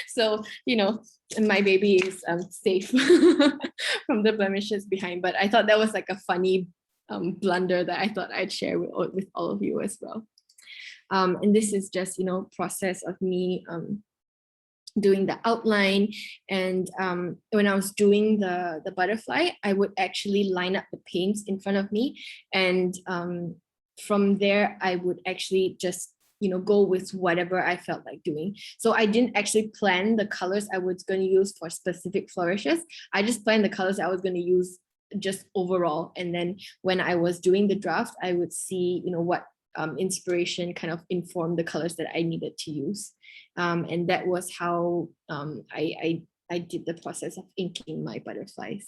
So, you know, my baby is safe from the blemishes behind. But I thought that was like a funny blunder that I thought I'd share with all of you as well. And this is just, you know, process of me doing the outline. And when I was doing the butterfly, I would actually line up the paints in front of me. And from there, I would actually just, you know, go with whatever I felt like doing. So I didn't actually plan the colors I was going to use for specific flourishes. I just planned the colors I was going to use just overall. And then when I was doing the draft, I would see, you know, what inspiration kind of informed the colors that I needed to use. And that was how I did the process of inking my butterflies.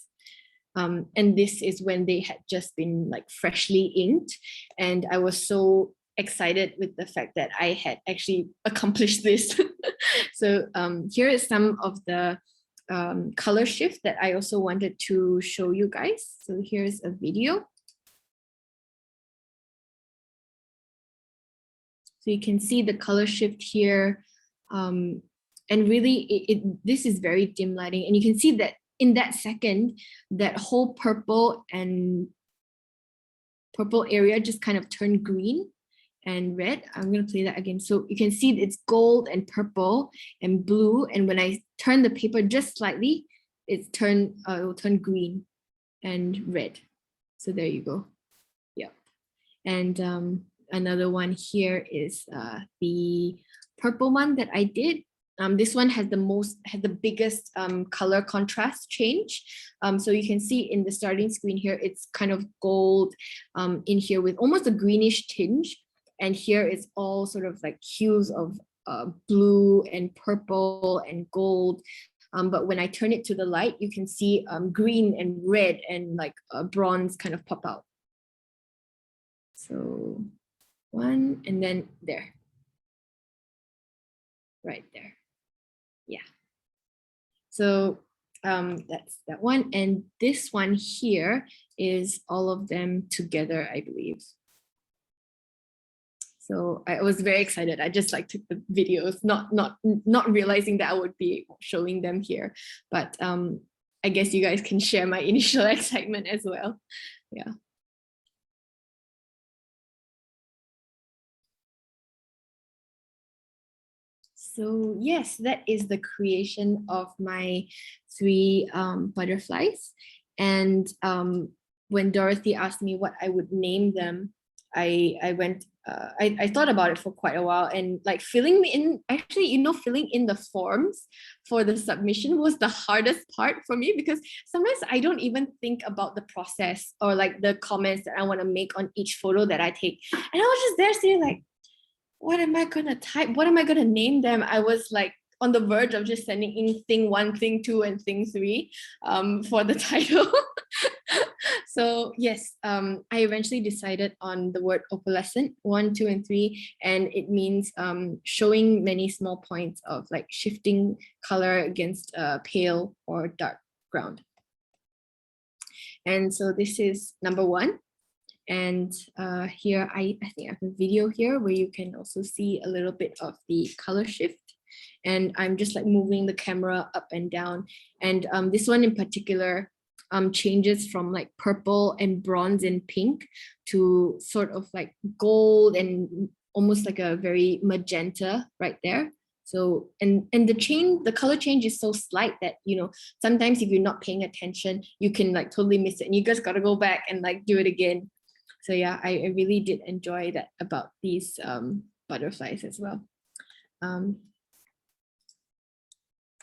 And this is when they had just been like freshly inked. And I was so excited with the fact that I had actually accomplished this. So here is some of the color shift that I also wanted to show you guys. So here's a video. So you can see the color shift here. And really, this is very dim lighting. And you can see that in that second, that whole purple area just kind of turned green and red. I'm going to play that again. So you can see it's gold and purple and blue. And when I turn the paper just slightly, it will turn green and red. So there you go. Yep. And another one here is the purple one that I did. This one has the biggest color contrast change. So you can see in the starting screen here, it's kind of gold in here with almost a greenish tinge. And here it's all sort of like hues of blue and purple and gold. But when I turn it to the light, you can see green and red and like bronze kind of pop out. So one, and then there. Right there. Yeah. So that's that one. And this one here is all of them together, I believe. So I was very excited. I just like took the videos, not realizing that I would be showing them here. But I guess you guys can share my initial excitement as well. Yeah. So yes, that is the creation of my 3 butterflies. And when Dorothy asked me what I would name them, I thought about it for quite a while, and like filling in the forms for the submission was the hardest part for me, because sometimes I don't even think about the process or like the comments that I want to make on each photo that I take. And I was just there saying like, what am I gonna type? What am I gonna name them? I was like on the verge of just sending in thing 1, thing 2, and thing 3 for the title. So yes, I eventually decided on the word opalescent 1, 2, and 3, and it means showing many small points of like shifting color against a pale or dark ground. And so this is number 1. And here I think I have a video here where you can also see a little bit of the color shift. And I'm just like moving the camera up and down. And this one in particular changes from like purple and bronze and pink to sort of like gold and almost like a very magenta right there. So, and the color change is so slight that, you know, sometimes if you're not paying attention, you can like totally miss it, and you just got to go back and like do it again. So yeah, I really did enjoy that about these butterflies as well.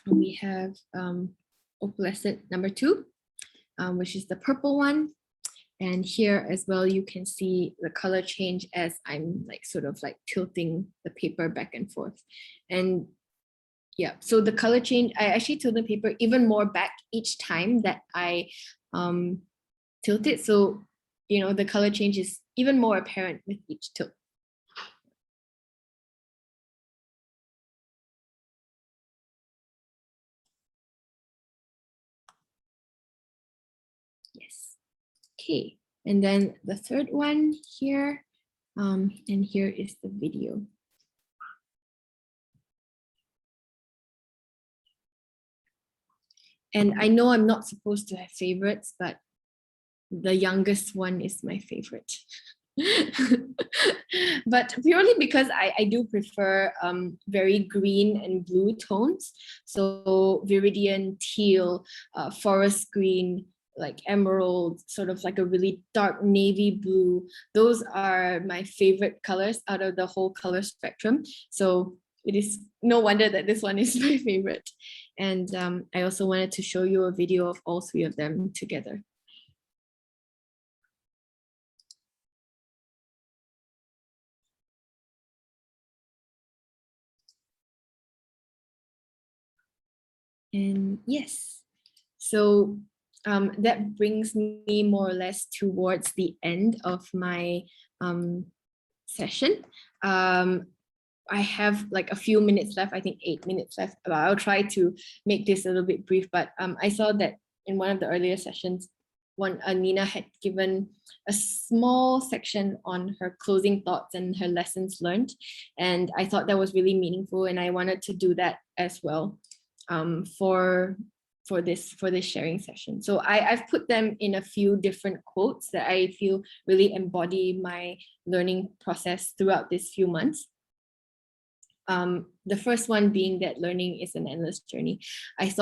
We have opalescent number 2, which is the purple one. And here as well, you can see the color change as I'm like sort of like tilting the paper back and forth. And yeah, so the color change, I actually tilt the paper even more back each time that I tilt it. So, you know, the color change is even more apparent with each tilt. Yes. Okay. And then the third one here, and here is the video. And I know I'm not supposed to have favorites, but the youngest one is my favorite. But purely because I do prefer very green and blue tones. So viridian, teal, forest green, like emerald, sort of like a really dark navy blue. Those are my favorite colors out of the whole color spectrum. So it is no wonder that this one is my favorite. And I also wanted to show you a video of all 3 of them together. And yes, so that brings me more or less towards the end of my session. I have like a few minutes left, I think 8 minutes left, but I'll try to make this a little bit brief. But I saw that in one of the earlier sessions, Nina had given a small section on her closing thoughts and her lessons learned. And I thought that was really meaningful, and I wanted to do that as well for this sharing session. So I've put them in a few different quotes that I feel really embody my learning process throughout these few months. The first one being that learning is an endless journey. I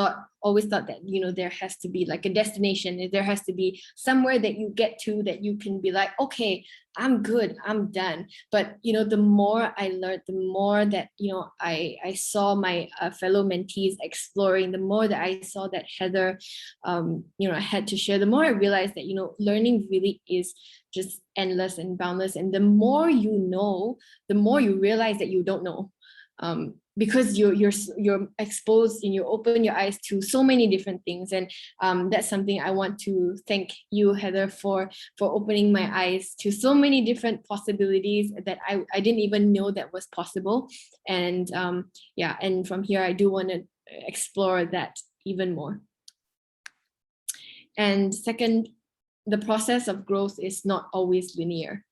always thought that, you know, there has to be like a destination. There has to be somewhere that you get to that you can be like, okay, I'm good, I'm done. But, you know, the more I learned, the more that, you know, I saw my fellow mentees exploring, the more that I saw that Heather, you know, I had to share, the more I realized that, you know, learning really is just endless and boundless. And the more you know, the more you realize that you don't know. Because you're exposed and you open your eyes to so many different things, and that's something I want to thank you, Heather, for opening my eyes to so many different possibilities that I didn't even know that was possible. And yeah, and from here I do want to explore that even more. And second, the process of growth is not always linear.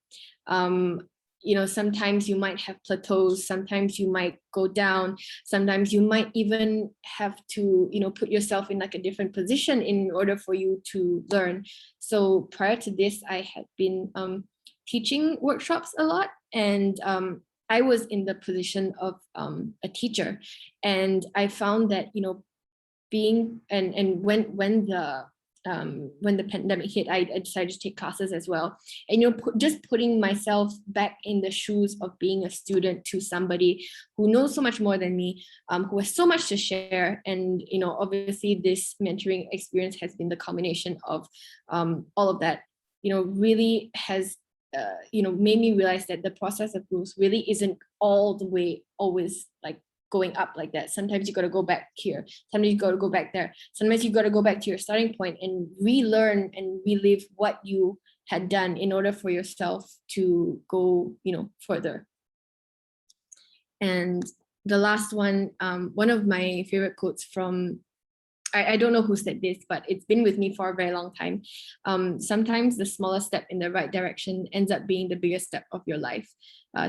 You know, sometimes you might have plateaus, sometimes you might go down, sometimes you might even have to, you know, put yourself in like a different position in order for you to learn. So prior to this, I had been teaching workshops a lot, and I was in the position of a teacher, and I found that, you know, being and when the pandemic hit, I decided to take classes as well. And, you know, just putting myself back in the shoes of being a student to somebody who knows so much more than me, who has so much to share. And, you know, obviously this mentoring experience has been the combination of all of that, you know, really has, you know, made me realize that the process of growth really isn't all the way always like going up like that. Sometimes you got to go back here. Sometimes you got to go back there. Sometimes you got to go back to your starting point and relearn and relive what you had done in order for yourself to go, further. And the last one, one of my favorite quotes from, I don't know who said this, but it's been with me for a very long time. Sometimes the smallest step in the right direction ends up being the biggest step of your life.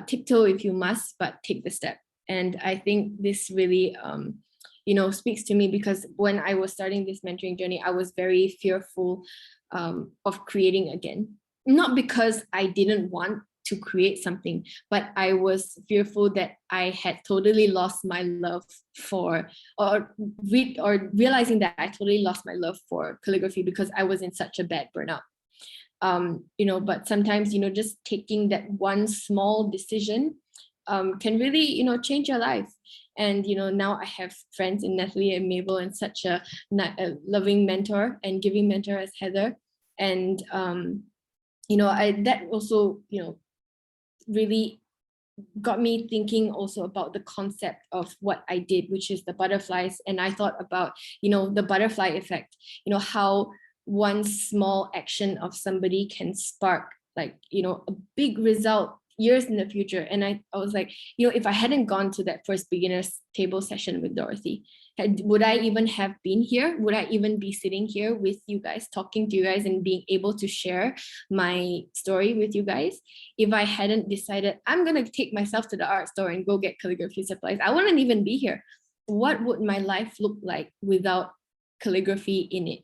Tiptoe if you must, but take the step. And I think this really, speaks to me, because when I was starting this mentoring journey, I was very fearful of creating again. Not because I didn't want to create something, but I was fearful that I had totally lost my love for, or realizing that I totally lost my love for calligraphy because I was in such a bad burnout. But sometimes, just taking that one small decision can really, change your life. And, now I have friends in Natalie and Mabel, and such a loving mentor and giving mentor as Heather. And, that also, really got me thinking also about the concept of what I did, which is the butterflies. And I thought about, the butterfly effect, how one small action of somebody can spark a big result years in the future. And I was like, if I hadn't gone to that first beginner's table session with Dorothy, would I even have been here? Would I even be sitting here with you guys, talking to you guys and being able to share my story with you guys? If I hadn't decided I'm going to take myself to the art store and go get calligraphy supplies, I wouldn't even be here. What would my life look like without calligraphy in it,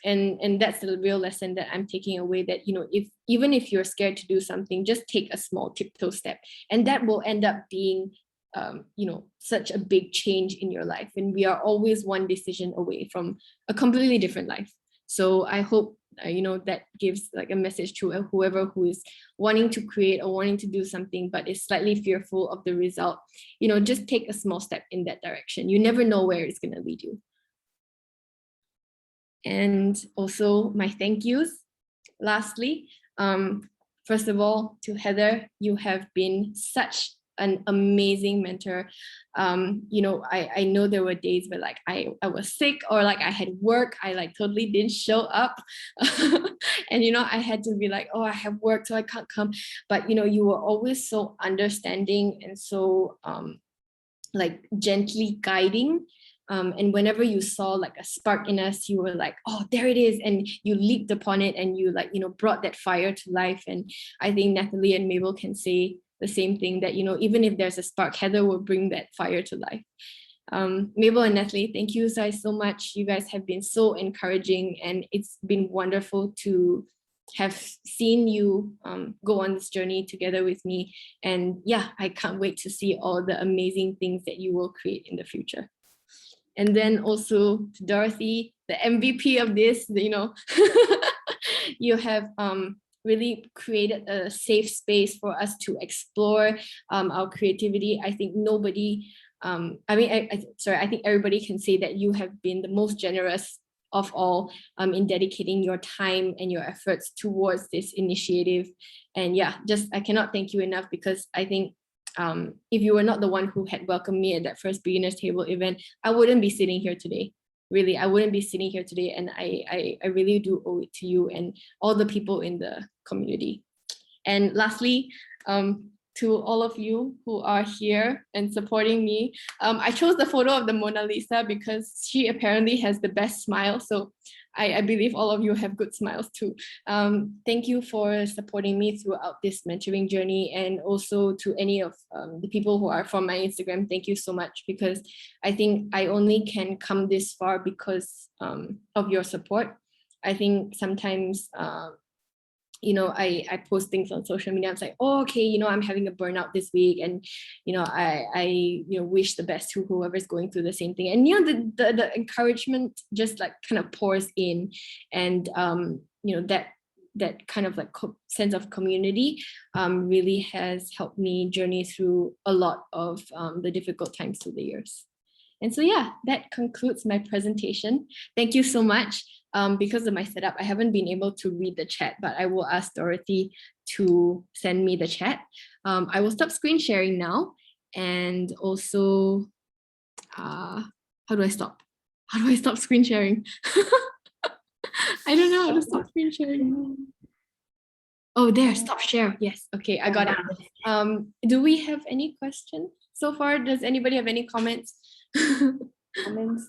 And that's the real lesson that I'm taking away, that, even if you're scared to do something, just take a small tiptoe step, and that will end up being, such a big change in your life. And we are always one decision away from a completely different life. So I hope, that gives a message to whoever who is wanting to create or wanting to do something, but is slightly fearful of the result. Just take a small step in that direction. You never know where it's going to lead you. And also my thank yous. Lastly, first of all, to Heather, you have been such an amazing mentor. I know there were days where I was sick, or I had work, I totally didn't show up. And I had to be oh, I have work, so I can't come. But you were always so understanding and so gently guiding. And whenever you saw a spark in us, you were oh, there it is. And you leaped upon it, and you brought that fire to life. And I think Natalie and Mabel can say the same thing, that, even if there's a spark, Heather will bring that fire to life. Mabel and Natalie, thank you guys so much. You guys have been so encouraging, and it's been wonderful to have seen you go on this journey together with me. And yeah, I can't wait to see all the amazing things that you will create in the future. And then also to Dorothy, the MVP of this, you have really created a safe space for us to explore our creativity. I think nobody, I think everybody can say that you have been the most generous of all in dedicating your time and your efforts towards this initiative. And yeah, I cannot thank you enough, because I think if you were not the one who had welcomed me at that first beginners table event, I wouldn't be sitting here today. Really, I wouldn't be sitting here today. And I really do owe it to you and all the people in the community. And lastly, to all of you who are here and supporting me, I chose the photo of the Mona Lisa because she apparently has the best smile. So I believe all of you have good smiles too. Thank you for supporting me throughout this mentoring journey, and also to any of the people who are from my Instagram. Thank you so much, because I think I only can come this far because of your support. I think sometimes I post things on social media. I'm like, oh, okay, I'm having a burnout this week, and I wish the best to whoever's going through the same thing. And the encouragement just kind of pours in, and that kind of sense of community really has helped me journey through a lot of the difficult times through the years. And so yeah, that concludes my presentation. Thank you so much. Because of my setup, I haven't been able to read the chat, but I will ask Dorothy to send me the chat. I will stop screen sharing now, And also, how do I stop? How do I stop screen sharing? I don't know how to stop screen sharing. Oh, there, stop share. Yes, okay, I got it. Do we have any questions so far? Does anybody have any comments? Comments?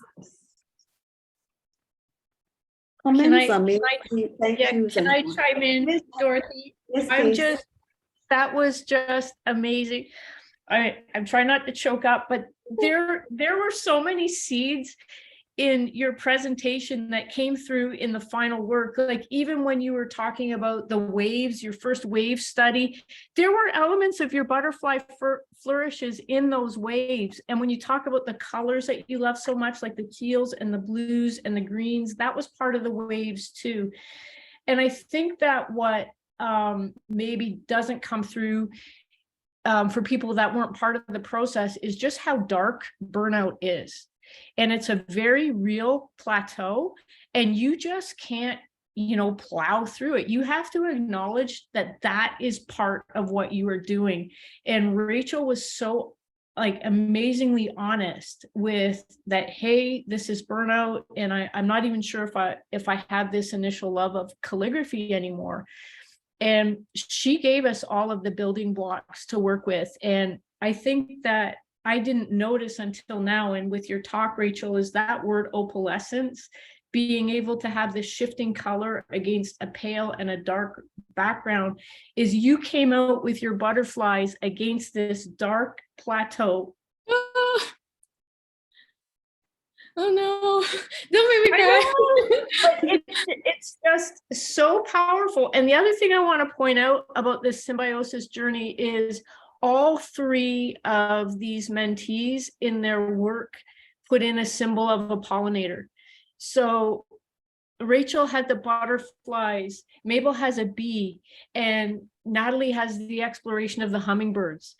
Can I chime in, Yes, Dorothy? yes, I'm please. just, that was just amazing. I'm trying not to choke up, but there were so many seeds in your presentation that came through in the final work. Like even when you were talking about the waves, your first wave study, there were elements of your butterfly flourishes in those waves. And when you talk about the colors that you love so much, like the teals and the blues and the greens, that was part of the waves too. And I think that what maybe doesn't come through for people that weren't part of the process is just how dark burnout is. And it's a very real plateau, and you just can't, plow through it. You have to acknowledge that that is part of what you are doing. And Rachel was so amazingly honest with that. Hey, this is burnout, and I'm not even sure if I have this initial love of calligraphy anymore. And she gave us all of the building blocks to work with. And I think that I didn't notice until now, and with your talk, Rachel, is that word opalescence, being able to have this shifting color against a pale and a dark background, is you came out with your butterflies against this dark plateau. Oh no, don't make me cry. It's just so powerful. And the other thing I want to point out about this symbiosis journey is all three of these mentees in their work put in a symbol of a pollinator. So Rachel had the butterflies, Mabel has a bee, and Natalie has the exploration of the hummingbirds.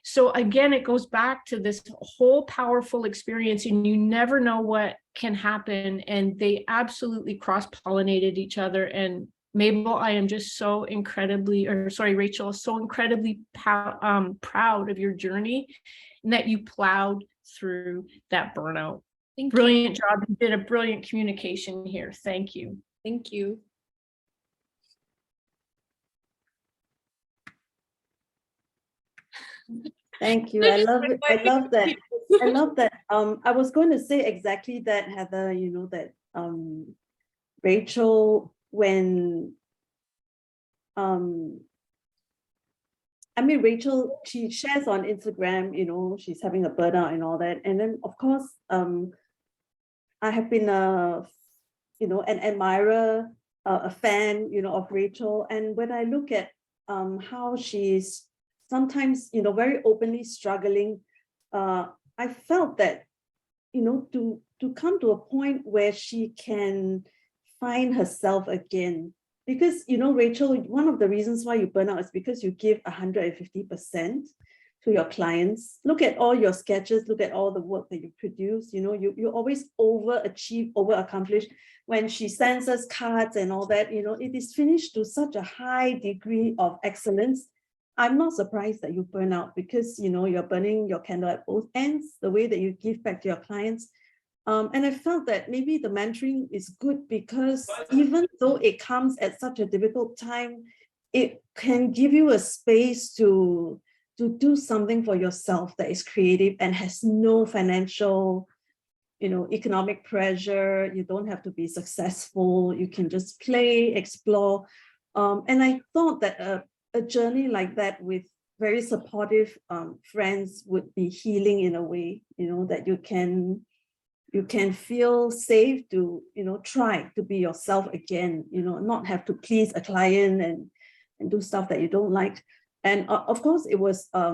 So again, it goes back to this whole powerful experience, and you never know what can happen. And they absolutely cross-pollinated each other. And Mabel, I am just so incredibly, Rachel, so incredibly proud of your journey and that you plowed through that burnout. Brilliant job. You did a brilliant communication here. Thank you. Thank you. Thank you. I love it. I love that. I love that. I was going to say exactly that, Heather, that Rachel, when Rachel, she shares on Instagram, she's having a burnout and all that. And then of course, I have been an admirer, a fan, of Rachel. And when I look at how she's sometimes, very openly struggling, I felt that, to come to a point where she can find herself again. Because, Rachel, one of the reasons why you burn out is because you give 150% to your clients. Look at all your sketches, look at all the work that you produce. You always overachieve, overaccomplish. When she sends us cards and all that, it is finished to such a high degree of excellence. I'm not surprised that you burn out, because you're burning your candle at both ends, the way that you give back to your clients. And I felt that maybe the mentoring is good, because even though it comes at such a difficult time, it can give you a space to do something for yourself that is creative and has no financial, economic pressure. You don't have to be successful. You can just play, explore. And I thought that a journey like that with very supportive friends would be healing in a way, that you can feel safe to, try to be yourself again, not have to please a client and do stuff that you don't like. And of course, it was, I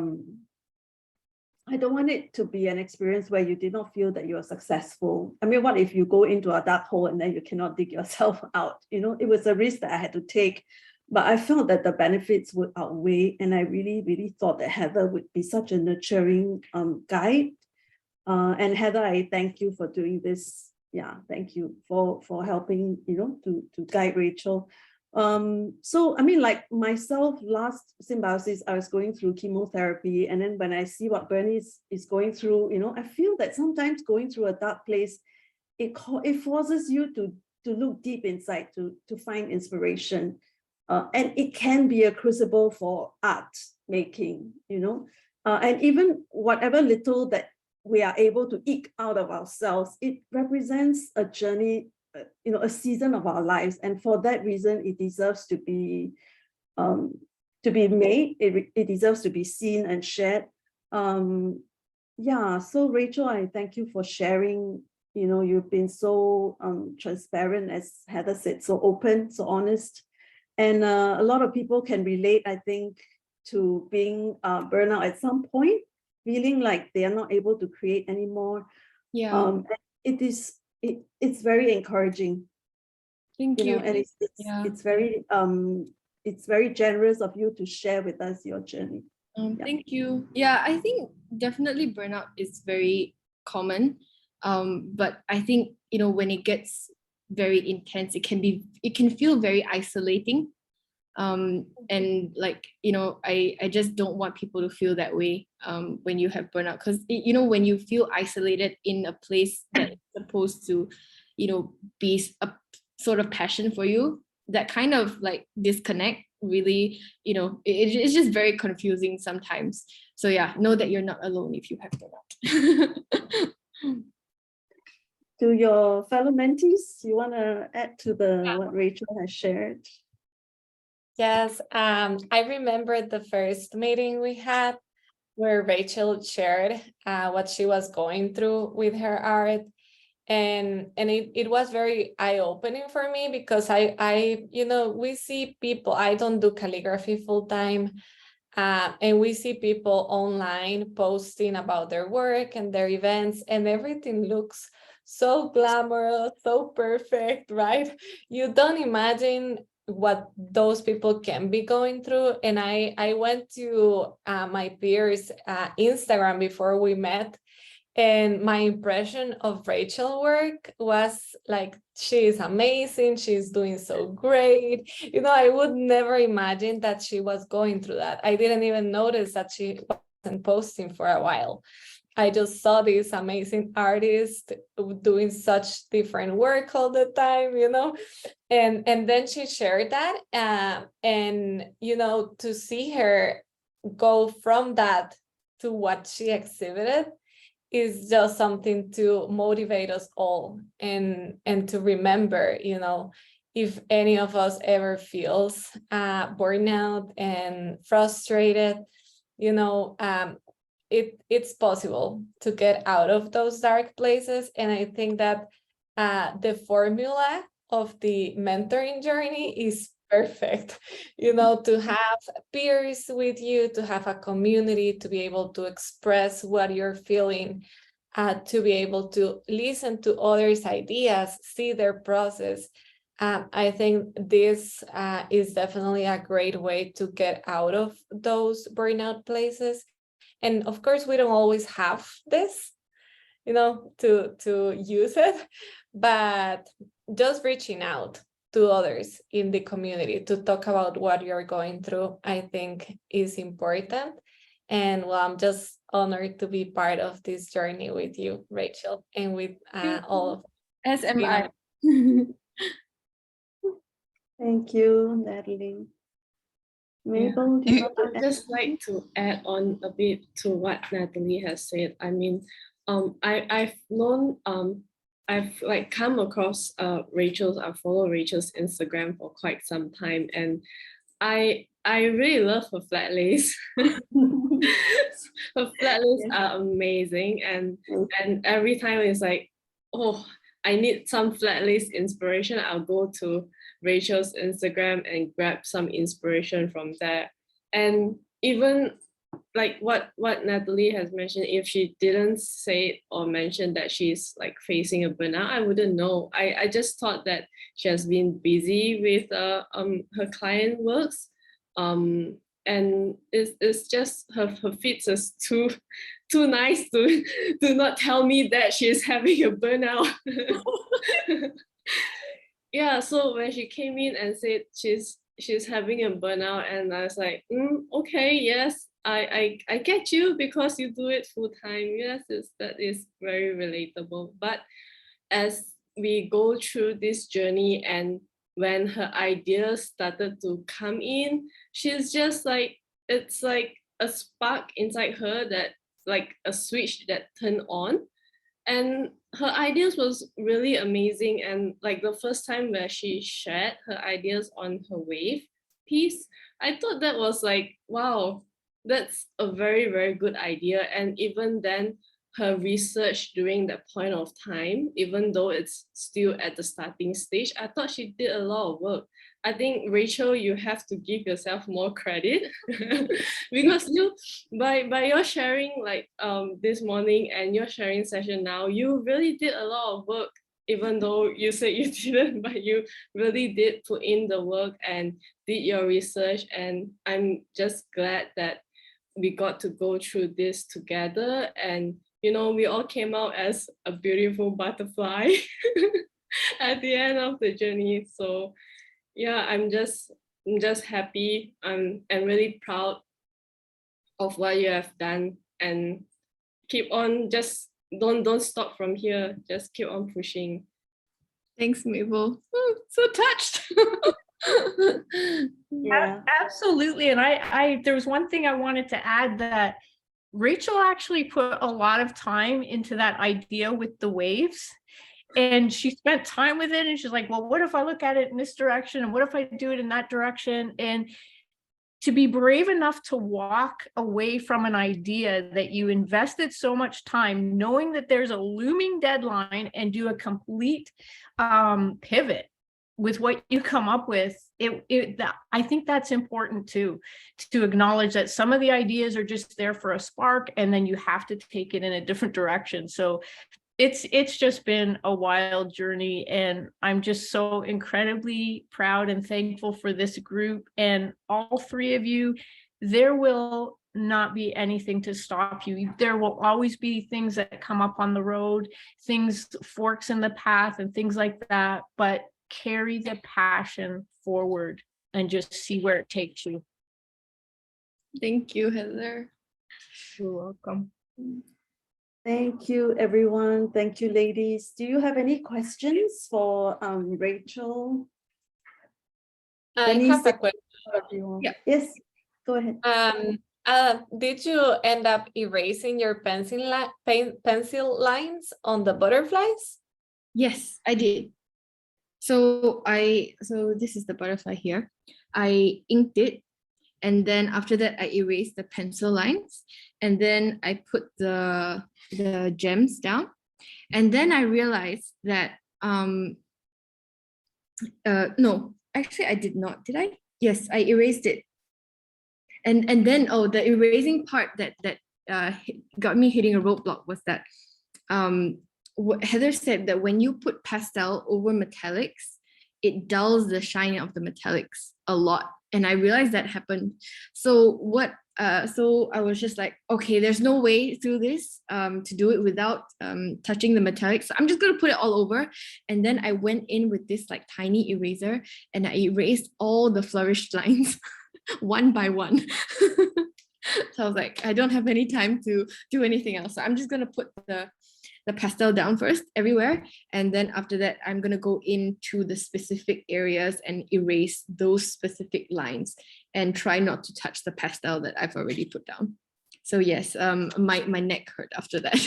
don't want it to be an experience where you did not feel that you are successful. I mean, what if you go into a dark hole and then you cannot dig yourself out? It was a risk that I had to take, but I felt that the benefits would outweigh. And I really, really thought that Heather would be such a nurturing guide. And Heather, I thank you for doing this. Yeah, thank you for helping, to guide Rachel. So I mean, like myself, last Symbiosis, I was going through chemotherapy, and then when I see what Bernie is going through, I feel that sometimes going through a dark place, it forces you to look deep inside to find inspiration, and it can be a crucible for art making, and even whatever little that we are able to eke out of ourselves, it represents a journey, a season of our lives, and for that reason, it deserves to be made. It deserves to be seen and shared. Yeah. So Rachel, I thank you for sharing. You've been so transparent, as Heather said, so open, so honest, and a lot of people can relate, I think, to being burnout at some point, feeling like they are not able to create anymore. Yeah. It's very encouraging. Thank you. And it's very generous of you to share with us your journey. Thank you. Yeah, I think definitely burnout is very common. But I think, when it gets very intense, it can feel very isolating. And like, I just don't want people to feel that way when you have burnout, because when you feel isolated in a place that is supposed to be a sort of passion for you, that kind of like disconnect really, it's just very confusing sometimes. So yeah, know that you're not alone if you have burnout. To your fellow mentees, you want to add to what Rachel has shared? Yes, I remember the first meeting we had where Rachel shared what she was going through with her art. And it was very eye-opening for me, because I we see people, I don't do calligraphy full time, and we see people online posting about their work and their events, and everything looks so glamorous, so perfect, right? You don't imagine what those people can be going through. And I went to my peers' Instagram before we met, and my impression of Rachel's work was like, she's amazing, she's doing so great. I would never imagine that she was going through that. I didn't even notice that she wasn't posting for a while. I just saw this amazing artist doing such different work all the time, and then she shared that, and to see her go from that to what she exhibited is just something to motivate us all, and to remember, if any of us ever feels burnout and frustrated, it's possible to get out of those dark places. And I think that the formula of the mentoring journey is perfect, to have peers with you, to have a community, to be able to express what you're feeling, to be able to listen to others' ideas, see their process. I think this is definitely a great way to get out of those burnout places. And of course, we don't always have this, to use it, but just reaching out to others in the community to talk about what you're going through, I think is important. And well, I'm just honored to be part of this journey with you, Rachel, and with all of us. As am I. Thank you, Natalie. Mabel, do you want to I'd just like to add on a bit to what Natalie has said. I mean, I've like come across Rachel's, I follow Rachel's Instagram for quite some time, and I really love her flat lace. Her flat lace are amazing, and every time it's like, oh, I need some flat lace inspiration, I'll go to Rachel's Instagram and grab some inspiration from there. And even like what Natalie has mentioned, if she didn't say or mention that she's like facing a burnout, I wouldn't know. I just thought that she has been busy with her client works, and it's just her feet is too nice to not tell me that she's having a burnout. yeah, so when she came in and said she's having a burnout, and I was like, okay, yes, I get you because you do it full time. Yes, that is very relatable. But as we go through this journey, and when her ideas started to come in, she's just like, it's like a spark inside her, that like a switch that turned on. And her ideas was really amazing. And like the first time where she shared her ideas on her wave piece, I thought that was like, wow, that's a very, very good idea. And even then, her research during that point of time, even though it's still at the starting stage, I thought she did a lot of work. I think, Rachel, you have to give yourself more credit because you, by your sharing like this morning and your sharing session now, you really did a lot of work. Even though you said you didn't, but you really did put in the work and did your research. And I'm just glad that we got to go through this together, and we all came out as a beautiful butterfly at the end of the journey. So yeah, I'm just happy. I'm really proud of what you have done, and keep on, just don't stop from here, just keep on pushing. Thanks, Mabel. So touched. Yeah. Absolutely. And I there was one thing I wanted to add, that Rachel actually put a lot of time into that idea with the waves. And she spent time with it, and she's like, well, what if I look at it in this direction? And what if I do it in that direction? And to be brave enough to walk away from an idea that you invested so much time, knowing that there's a looming deadline, and do a complete pivot with what you come up with, I think that's important too, to acknowledge that some of the ideas are just there for a spark, and then you have to take it in a different direction. So it's just been a wild journey, and I'm just so incredibly proud and thankful for this group and all three of you. There will not be anything to stop you. There will always be things that come up on the road, things, forks in the path and things like that, but carry the passion forward and just see where it takes you. Thank you, Heather. You're welcome. Thank you, everyone. Thank you, ladies. Do you have any questions for Rachel? I Any have a question. Yeah. Yes, go ahead. Did you end up erasing your pencil lines on the butterflies? Yes, I did. So this is the butterfly here. I inked it, and then after that I erased the pencil lines, and then I put the gems down, and then I realized that no, actually I did not. Did I? Yes, I erased it. And then the erasing part that got me hitting a roadblock was that what Heather said, that when you put pastel over metallics, it dulls the shine of the metallics a lot. And I realized that happened. So so I was just like, okay, there's no way through this to do it without touching the metallics. So I'm just gonna put it all over. And then I went in with this like tiny eraser, and I erased all the flourished lines one by one. So I was like, I don't have any time to do anything else. So I'm just gonna put the pastel down first everywhere, and then after that I'm going to go into the specific areas and erase those specific lines and try not to touch the pastel that I've already put down. So yes, my neck hurt after that.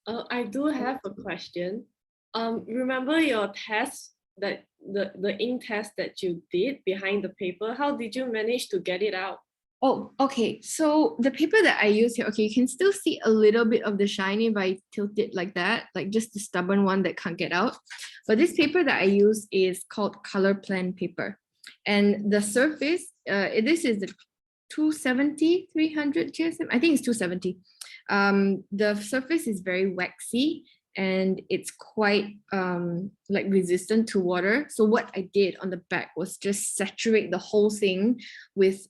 I do have a question. Remember your test, that the ink test that you did behind the paper? How did you manage to get it out? Oh, okay. So the paper that I use here, okay, you can still see a little bit of the shiny if I tilt it like that, like just the stubborn one that can't get out. But this paper that I use is called color plan paper. And the surface, this is the 270, 300 GSM. I think it's 270. The surface is very waxy, and it's quite like resistant to water. So what I did on the back was just saturate the whole thing with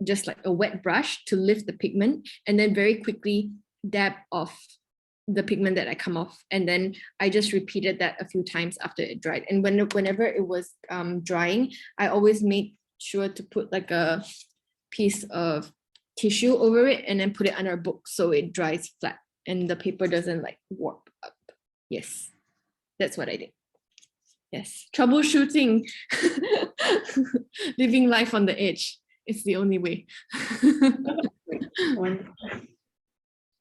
just like a wet brush to lift the pigment, and then very quickly dab off the pigment that I come off, and then I just repeated that a few times after it dried. And whenever it was drying, I always make sure to put like a piece of tissue over it and then put it under a book so it dries flat and the paper doesn't like warp up. Yes, that's what I did. Yes, troubleshooting, living life on the edge. It's the only way. Wonderful.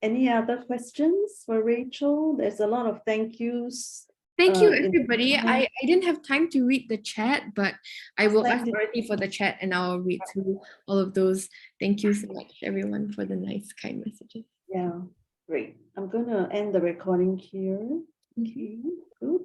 Any other questions for Rachel? There's a lot of thank yous. Thank you, in the everybody. comment. I didn't have time to read the chat, but I will ask Thank you. Dorothy for the chat and I'll read through all of those. Thank you so much, everyone, for the nice, kind messages. Yeah, great. I'm going to end the recording here. Okay, good.